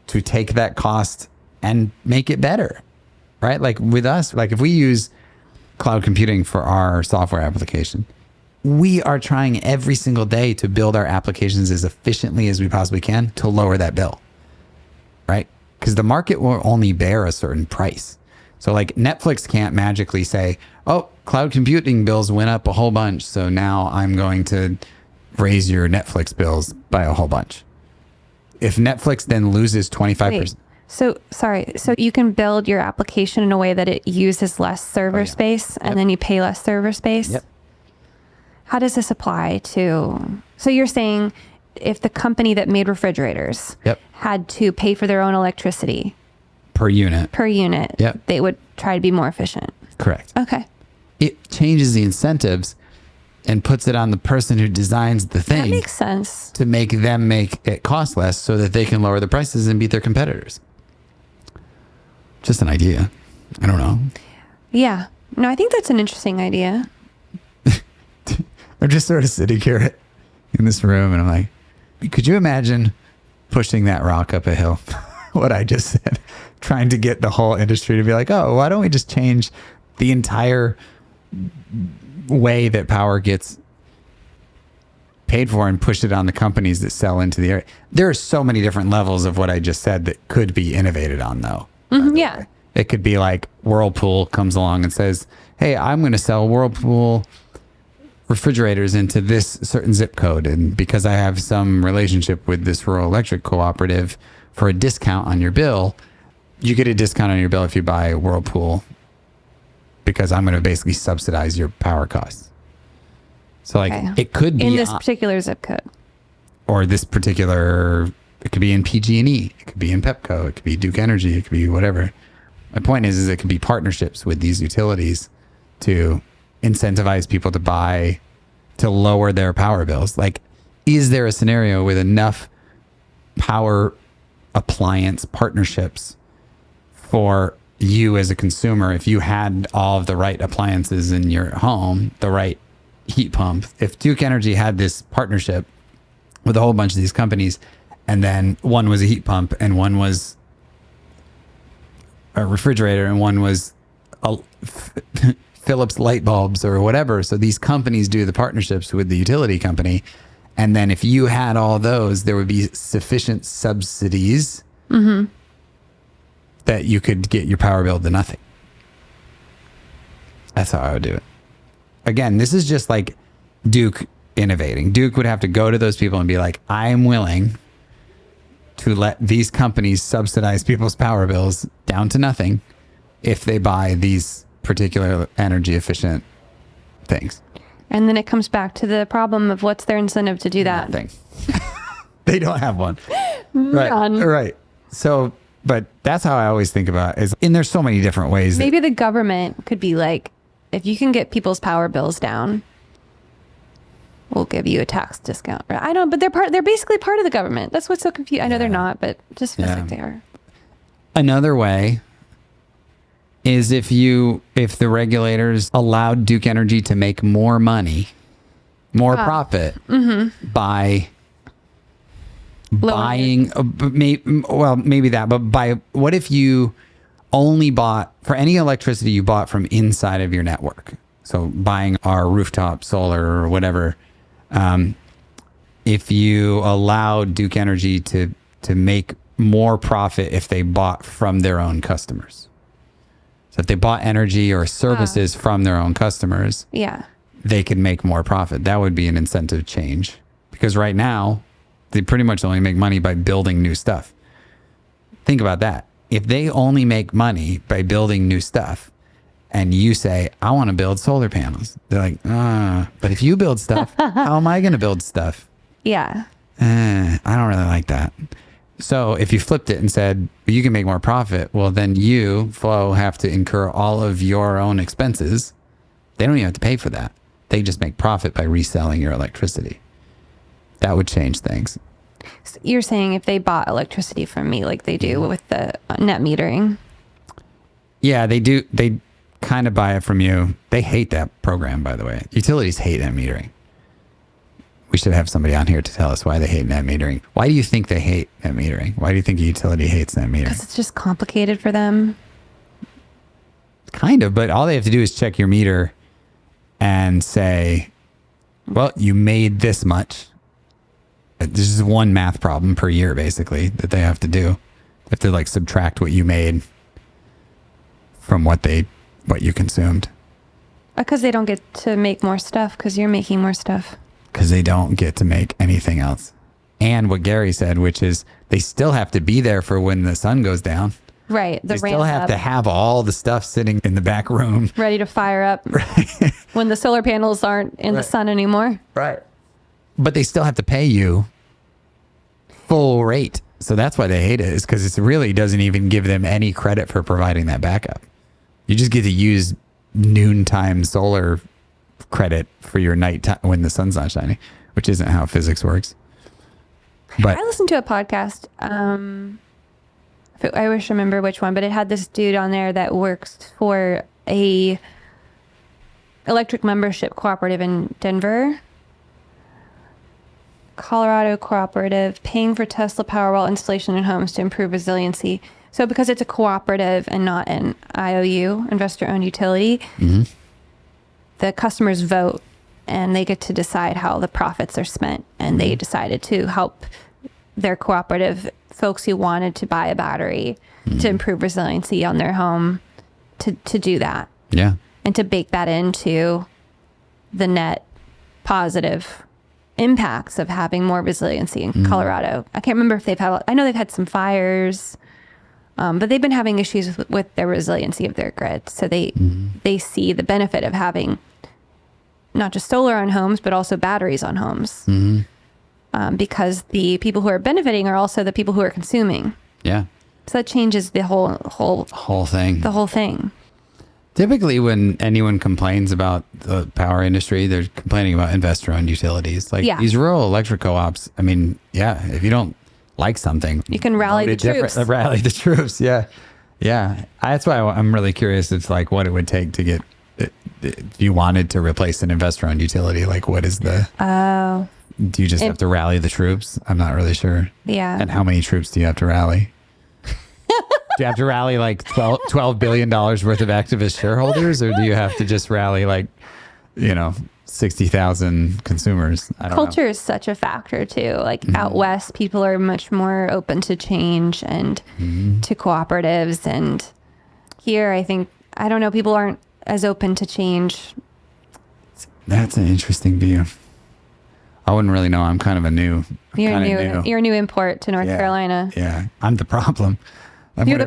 [SPEAKER 1] to take that cost and make it better, right? Like with us, like if we use cloud computing for our software application, we are trying every single day to build our applications as efficiently as we possibly can to lower that bill, right? Because the market will only bear a certain price. So like Netflix can't magically say, oh, cloud computing bills went up a whole bunch, so now I'm going to raise your Netflix bills by a whole bunch. If Netflix then loses 25%.
[SPEAKER 2] Wait, so you can build your application in a way that it uses less server space and then you pay less server space?
[SPEAKER 1] Yep.
[SPEAKER 2] How does this apply to... So you're saying if the company that made refrigerators had to pay for their own electricity
[SPEAKER 1] per unit,
[SPEAKER 2] they would try to be more efficient.
[SPEAKER 1] Correct.
[SPEAKER 2] Okay.
[SPEAKER 1] It changes the incentives and puts it on the person who designs the thing.
[SPEAKER 2] That makes sense.
[SPEAKER 1] To make them make it cost less so that they can lower the prices and beat their competitors. Just an idea. I don't know.
[SPEAKER 2] Yeah. No, I think that's an interesting idea.
[SPEAKER 1] I'm just sort of sitting here in this room and I'm like, could you imagine pushing that rock up a hill? What I just said. Trying to get the whole industry to be like, oh, why don't we just change the entire way that power gets paid for and push it on the companies that sell into the area. There are so many different levels of what I just said that could be innovated on, though.
[SPEAKER 2] Yeah.
[SPEAKER 1] It could be like Whirlpool comes along and says, hey, I'm going to sell Whirlpool refrigerators into this certain zip code. And because I have some relationship with this rural electric cooperative for a discount on your bill, you get a discount on your bill if you buy Whirlpool because I'm going to basically subsidize your power costs. So like it could be
[SPEAKER 2] in this particular zip code,
[SPEAKER 1] or this particular, it could be in PG&E, it could be in Pepco, it could be Duke Energy, it could be whatever. My point is it could be partnerships with these utilities to incentivize people to buy, to lower their power bills. Like, is there a scenario with enough power appliance partnerships for you as a consumer, if you had all of the right appliances in your home, the right heat pump, if Duke Energy had this partnership with a whole bunch of these companies, and then one was a heat pump and one was a refrigerator and one was a Philips light bulbs or whatever. So these companies do the partnerships with the utility company. And then if you had all those, there would be sufficient subsidies that you could get your power bill to nothing. That's how I would do it. Again, this is just like Duke innovating. Duke would have to go to those people and be like, I'm willing to let these companies subsidize people's power bills down to nothing if they buy these particular energy efficient things.
[SPEAKER 2] And then it comes back to the problem of what's their incentive to do that?
[SPEAKER 1] Nothing. They don't have one.
[SPEAKER 2] None.
[SPEAKER 1] Right. So, but that's how I always think about it. And there's so many different ways.
[SPEAKER 2] Maybe the government could be like, if you can get people's power bills down, we'll give you a tax discount. I know, but they're basically part of the government. That's what's so confusing. I know they're not, but it just feels like they are.
[SPEAKER 1] Another way is if the regulators allowed Duke Energy to make more money, more profit by buying, maybe that, but by what if you only bought for any electricity you bought from inside of your network? So buying our rooftop solar or whatever, if you allowed Duke Energy to make more profit if they bought from their own customers. So if they bought energy or services from their own customers, they could make more profit. That would be an incentive change. Because right now, they pretty much only make money by building new stuff. Think about that. If they only make money by building new stuff, and you say, I want to build solar panels, they're like, but if you build stuff, how am I going to build stuff?
[SPEAKER 2] Yeah.
[SPEAKER 1] I don't really like that. So if you flipped it and said, you can make more profit, well, then you, Flo, have to incur all of your own expenses. They don't even have to pay for that. They just make profit by reselling your electricity. That would change things.
[SPEAKER 2] So you're saying if they bought electricity from me like they do with the net metering?
[SPEAKER 1] Yeah, they do. They kind of buy it from you. They hate that program, by the way. Utilities hate net metering. We should have somebody on here to tell us why they hate net metering. Why do you think they hate net metering? Why do you think a utility hates net metering?
[SPEAKER 2] Because it's just complicated for them.
[SPEAKER 1] Kind of, but all they have to do is check your meter and say, well, you made this much. This is one math problem per year, basically, that they have to do. They have to like subtract what you made from what you consumed.
[SPEAKER 2] Because they don't get to make more stuff because you're making more stuff.
[SPEAKER 1] Because they don't get to make anything else. And what Gary said, which is they still have to be there for when the sun goes down.
[SPEAKER 2] Right.
[SPEAKER 1] They still have to have all the stuff sitting in the back room.
[SPEAKER 2] Ready to fire up when the solar panels aren't in the sun anymore.
[SPEAKER 1] Right. But they still have to pay you full rate. So that's why they hate it, is because it really doesn't even give them any credit for providing that backup. You just get to use noontime solar credit for your nighttime when the sun's not shining, which isn't how physics works. But
[SPEAKER 2] I listened to a podcast. I wish I remember which one, but it had this dude on there that works for a electric membership cooperative in Denver, Colorado cooperative, paying for Tesla Powerwall installation in homes to improve resiliency. So because it's a cooperative and not an IOU, investor-owned utility, the customers vote and they get to decide how the profits are spent. And they decided to help their cooperative folks who wanted to buy a battery to improve resiliency on their home to do that.
[SPEAKER 1] Yeah.
[SPEAKER 2] And to bake that into the net positive impacts of having more resiliency in Colorado. I can't remember if I know they've had some fires, but they've been having issues with their resiliency of their grid. So they see the benefit of having not just solar on homes, but also batteries on homes. Because the people who are benefiting are also the people who are consuming.
[SPEAKER 1] Yeah.
[SPEAKER 2] So that changes the whole
[SPEAKER 1] thing.
[SPEAKER 2] The whole thing.
[SPEAKER 1] Typically, when anyone complains about the power industry, they're complaining about investor-owned utilities. Like these rural electric co-ops. I mean, if you don't like something,
[SPEAKER 2] you can rally the troops.
[SPEAKER 1] Rally the troops. Yeah. That's why I'm really curious. It's like what it would take to get. If you wanted to replace an investor-owned utility, like what is the? Do you just have to rally the troops? I'm not really sure.
[SPEAKER 2] Yeah.
[SPEAKER 1] And how many troops do you have to rally? Do you have to rally like $12 billion worth of activist shareholders, or do you have to just rally like, 60,000 consumers? I don't know.
[SPEAKER 2] Culture is such a factor too. Like out west, people are much more open to change and to cooperatives. And here, I don't know, people aren't as open to change.
[SPEAKER 1] That's an interesting view. I wouldn't really know. I'm kind of
[SPEAKER 2] You're a new import to North Carolina.
[SPEAKER 1] Yeah, I'm the problem. I'm what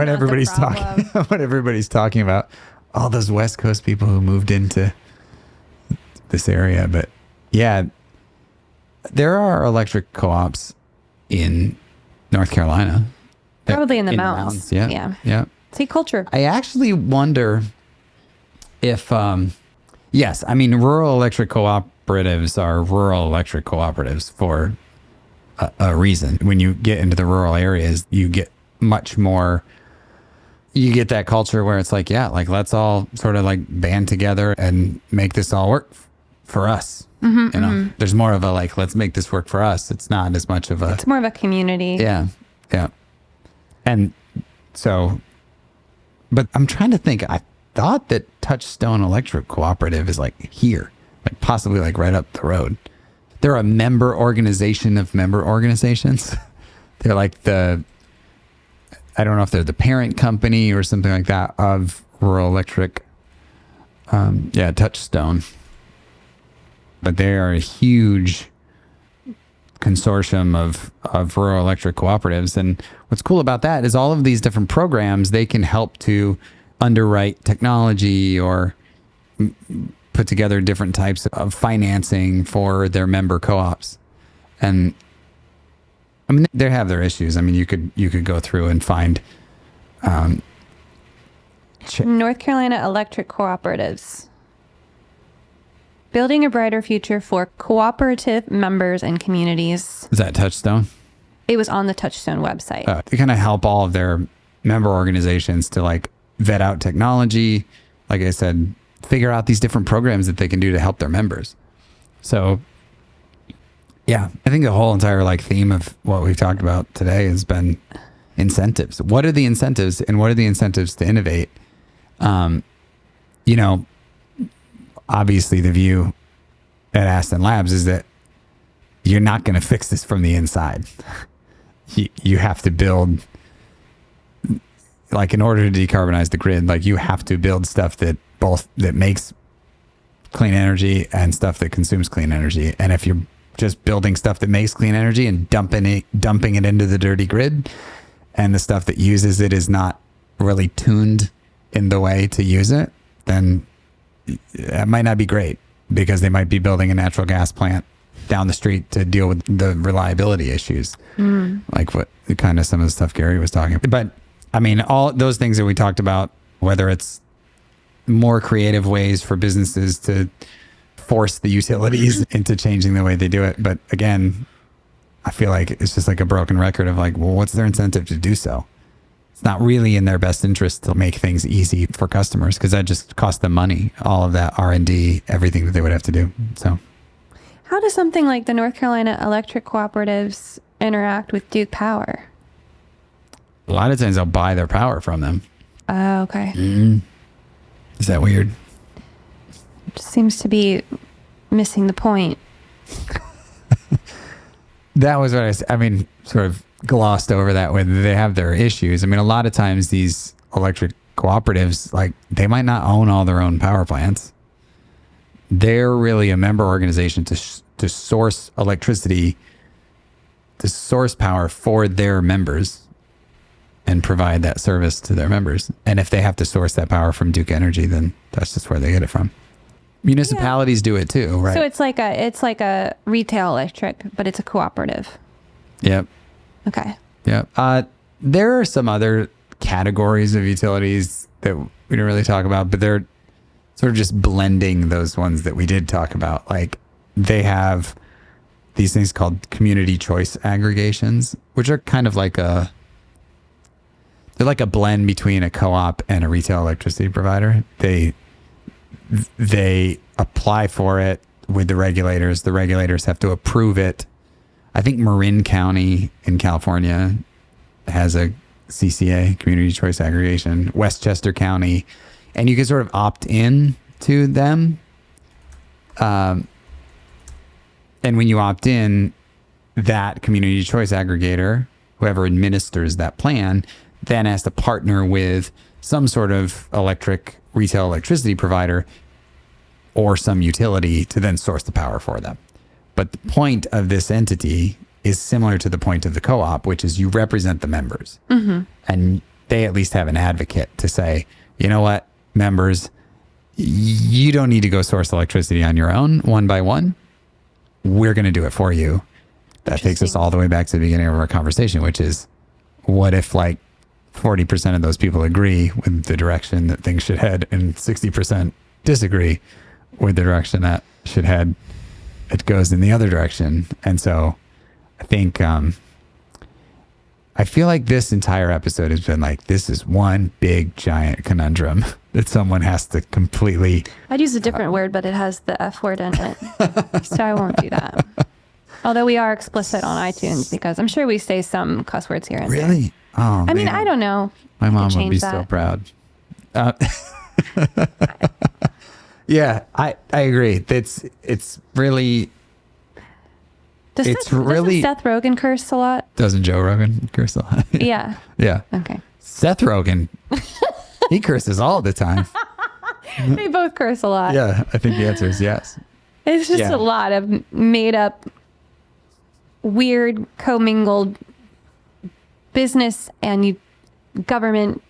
[SPEAKER 1] everybody's talking. What everybody's talking about. All those West Coast people who moved into this area, but there are electric co-ops in North Carolina.
[SPEAKER 2] Probably in the mountains.
[SPEAKER 1] Yeah.
[SPEAKER 2] See, culture.
[SPEAKER 1] I actually wonder if, yes, I mean, rural electric cooperatives are rural electric cooperatives for a reason. When you get into the rural areas, you get much more, you get that culture where it's like, let's all sort of like band together and make this all work for us. There's more of a like, let's make this work for us. It's not as much of
[SPEAKER 2] it's more of a community.
[SPEAKER 1] Yeah. And so, but I'm trying to think, I thought that Touchstone Electric Cooperative is like here, like possibly like right up the road. They're a member organization of member organizations. They're like I don't know if they're the parent company or something like that of Rural Electric. Touchstone. But they are a huge consortium of rural electric cooperatives. And what's cool about that is all of these different programs, they can help to underwrite technology or put together different types of financing for their member co-ops. And I mean, they have their issues. I mean, you could go through and find
[SPEAKER 2] North Carolina Electric Cooperatives. Building a brighter future for cooperative members and communities.
[SPEAKER 1] Is that Touchstone?
[SPEAKER 2] It was on the Touchstone website.
[SPEAKER 1] They kind of help all of their member organizations to like vet out technology. Like I said, figure out these different programs that they can do to help their members. So I think the whole entire like theme of what we've talked about today has been incentives. What are the incentives and what are the incentives to innovate? Obviously the view at Aston Labs is that you're not going to fix this from the inside. You have to build, like, in order to decarbonize the grid, like, you have to build stuff that makes clean energy and stuff that consumes clean energy. And if you're just building stuff that makes clean energy and dumping it into the dirty grid, and the stuff that uses it is not really tuned in the way to use it, then it might not be great, because they might be building a natural gas plant down the street to deal with the reliability issues, like what kind of some of the stuff Gary was talking about. But I mean, all those things that we talked about, whether it's more creative ways for businesses to force the utilities into changing the way they do it. But again, I feel like it's just like a broken record of like, well, what's their incentive to do so? It's not really in their best interest to make things easy for customers, because that just costs them money, all of that R&D, everything that they would have to do. So
[SPEAKER 2] how does something like the North Carolina electric cooperatives interact with Duke Power?
[SPEAKER 1] A lot of times I'll buy their power from them.
[SPEAKER 2] Oh, okay.
[SPEAKER 1] Is that weird?
[SPEAKER 2] It just seems to be missing the point.
[SPEAKER 1] That was what I mean, sort of glossed over that when they have their issues. I mean, a lot of times these electric cooperatives, like, they might not own all their own power plants. They're really a member organization to source electricity, to source power for their members and provide that service to their members. And if they have to source that power from Duke Energy, then that's just where they get it from. Municipalities do it too, right?
[SPEAKER 2] So it's like a retail electric, but it's a cooperative.
[SPEAKER 1] Yep.
[SPEAKER 2] Okay.
[SPEAKER 1] Yep. There are some other categories of utilities that we don't really talk about, but they're sort of just blending those ones that we did talk about. Like, they have these things called community choice aggregations, which are kind of like they're like a blend between a co-op and a retail electricity provider. They apply for it with the regulators. The regulators have to approve it. I think Marin County in California has a CCA, community choice aggregation, Westchester County, and you can sort of opt in to them. And when you opt in, that community choice aggregator, whoever administers that plan, then has to partner with some sort of retail electricity provider or some utility to then source the power for them. But the point of this entity is similar to the point of the co-op, which is you represent the members. Mm-hmm. And they at least have an advocate to say, you know what, members, you don't need to go source electricity on your own, one by one. We're going to do it for you. That takes us all the way back to the beginning of our conversation, which is, what if like 40% of those people agree with the direction that things should head and 60% disagree with the direction that should head? It goes in the other direction. And so I think, I feel like this entire episode has been like, this is one big giant conundrum that someone has to completely...
[SPEAKER 2] I'd use a different word, but it has the F word in it. So I won't do that. Although we are explicit on iTunes, because I'm sure we say some cuss words here and there.
[SPEAKER 1] Really? Oh,
[SPEAKER 2] I mean, I don't know.
[SPEAKER 1] My mom would be so proud. Yeah, I agree. It's really...
[SPEAKER 2] Doesn't Seth Rogen curse a lot?
[SPEAKER 1] Doesn't Joe Rogan curse a lot?
[SPEAKER 2] Yeah.
[SPEAKER 1] Yeah.
[SPEAKER 2] Okay.
[SPEAKER 1] Seth Rogen, he curses all the time.
[SPEAKER 2] They both curse a lot.
[SPEAKER 1] Yeah, I think the answer is yes.
[SPEAKER 2] It's just a lot of made up, weird, commingled business and government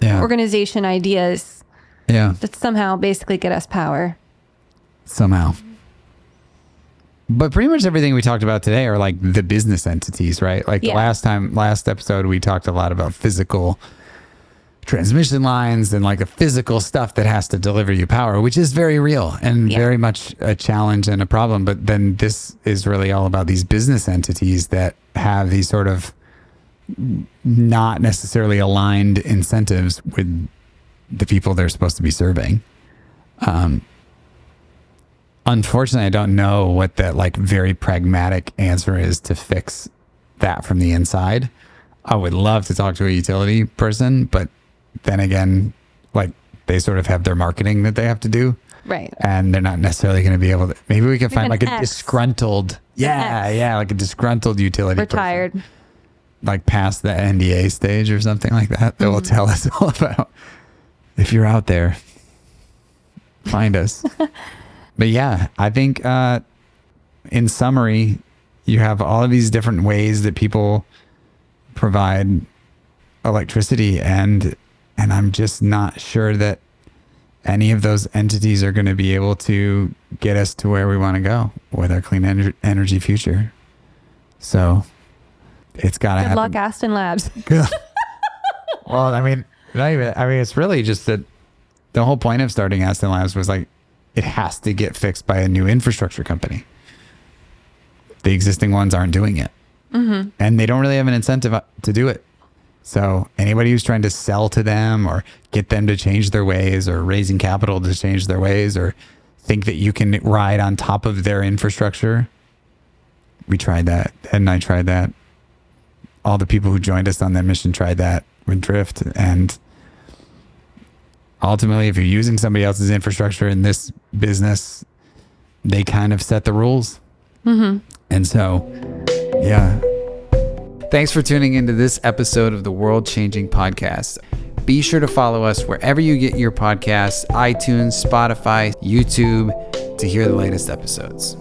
[SPEAKER 2] organization ideas that somehow basically get us power.
[SPEAKER 1] Somehow. But pretty much everything we talked about today are like the business entities, right? Like the last episode, we talked a lot about physical transmission lines and like the physical stuff that has to deliver you power, which is very real and very much a challenge and a problem. But then this is really all about these business entities that have these sort of not necessarily aligned incentives with the people they're supposed to be serving. Unfortunately, I don't know what that like very pragmatic answer is to fix that from the inside. I would love to talk to a utility person, but then again, like they sort of have their marketing that they have to do.
[SPEAKER 2] Right.
[SPEAKER 1] And they're not necessarily going to be able to, maybe we can find like a
[SPEAKER 2] X.
[SPEAKER 1] disgruntled, like a disgruntled utility
[SPEAKER 2] retired
[SPEAKER 1] person, like past the NDA stage or something like that will tell us all about, if you're out there, find us. But yeah, I think in summary, you have all of these different ways that people provide electricity, and I'm just not sure that any of those entities are going to be able to get us to where we want to go with our clean energy future. So it's got to happen.
[SPEAKER 2] Good luck, Aston Labs.
[SPEAKER 1] Well, I mean, it's really just that the whole point of starting Aston Labs was like, it has to get fixed by a new infrastructure company. The existing ones aren't doing it. Mm-hmm. And they don't really have an incentive to do it. So anybody who's trying to sell to them or get them to change their ways or raising capital to change their ways or think that you can ride on top of their infrastructure. We tried that. Ed and I tried that. All the people who joined us on that mission tried that with Drift. And ultimately, if you're using somebody else's infrastructure in this business, they kind of set the rules. Mm-hmm. And so, yeah. Thanks for tuning into this episode of the World Changing Podcast. Be sure to follow us wherever you get your podcasts, iTunes, Spotify, YouTube, to hear the latest episodes.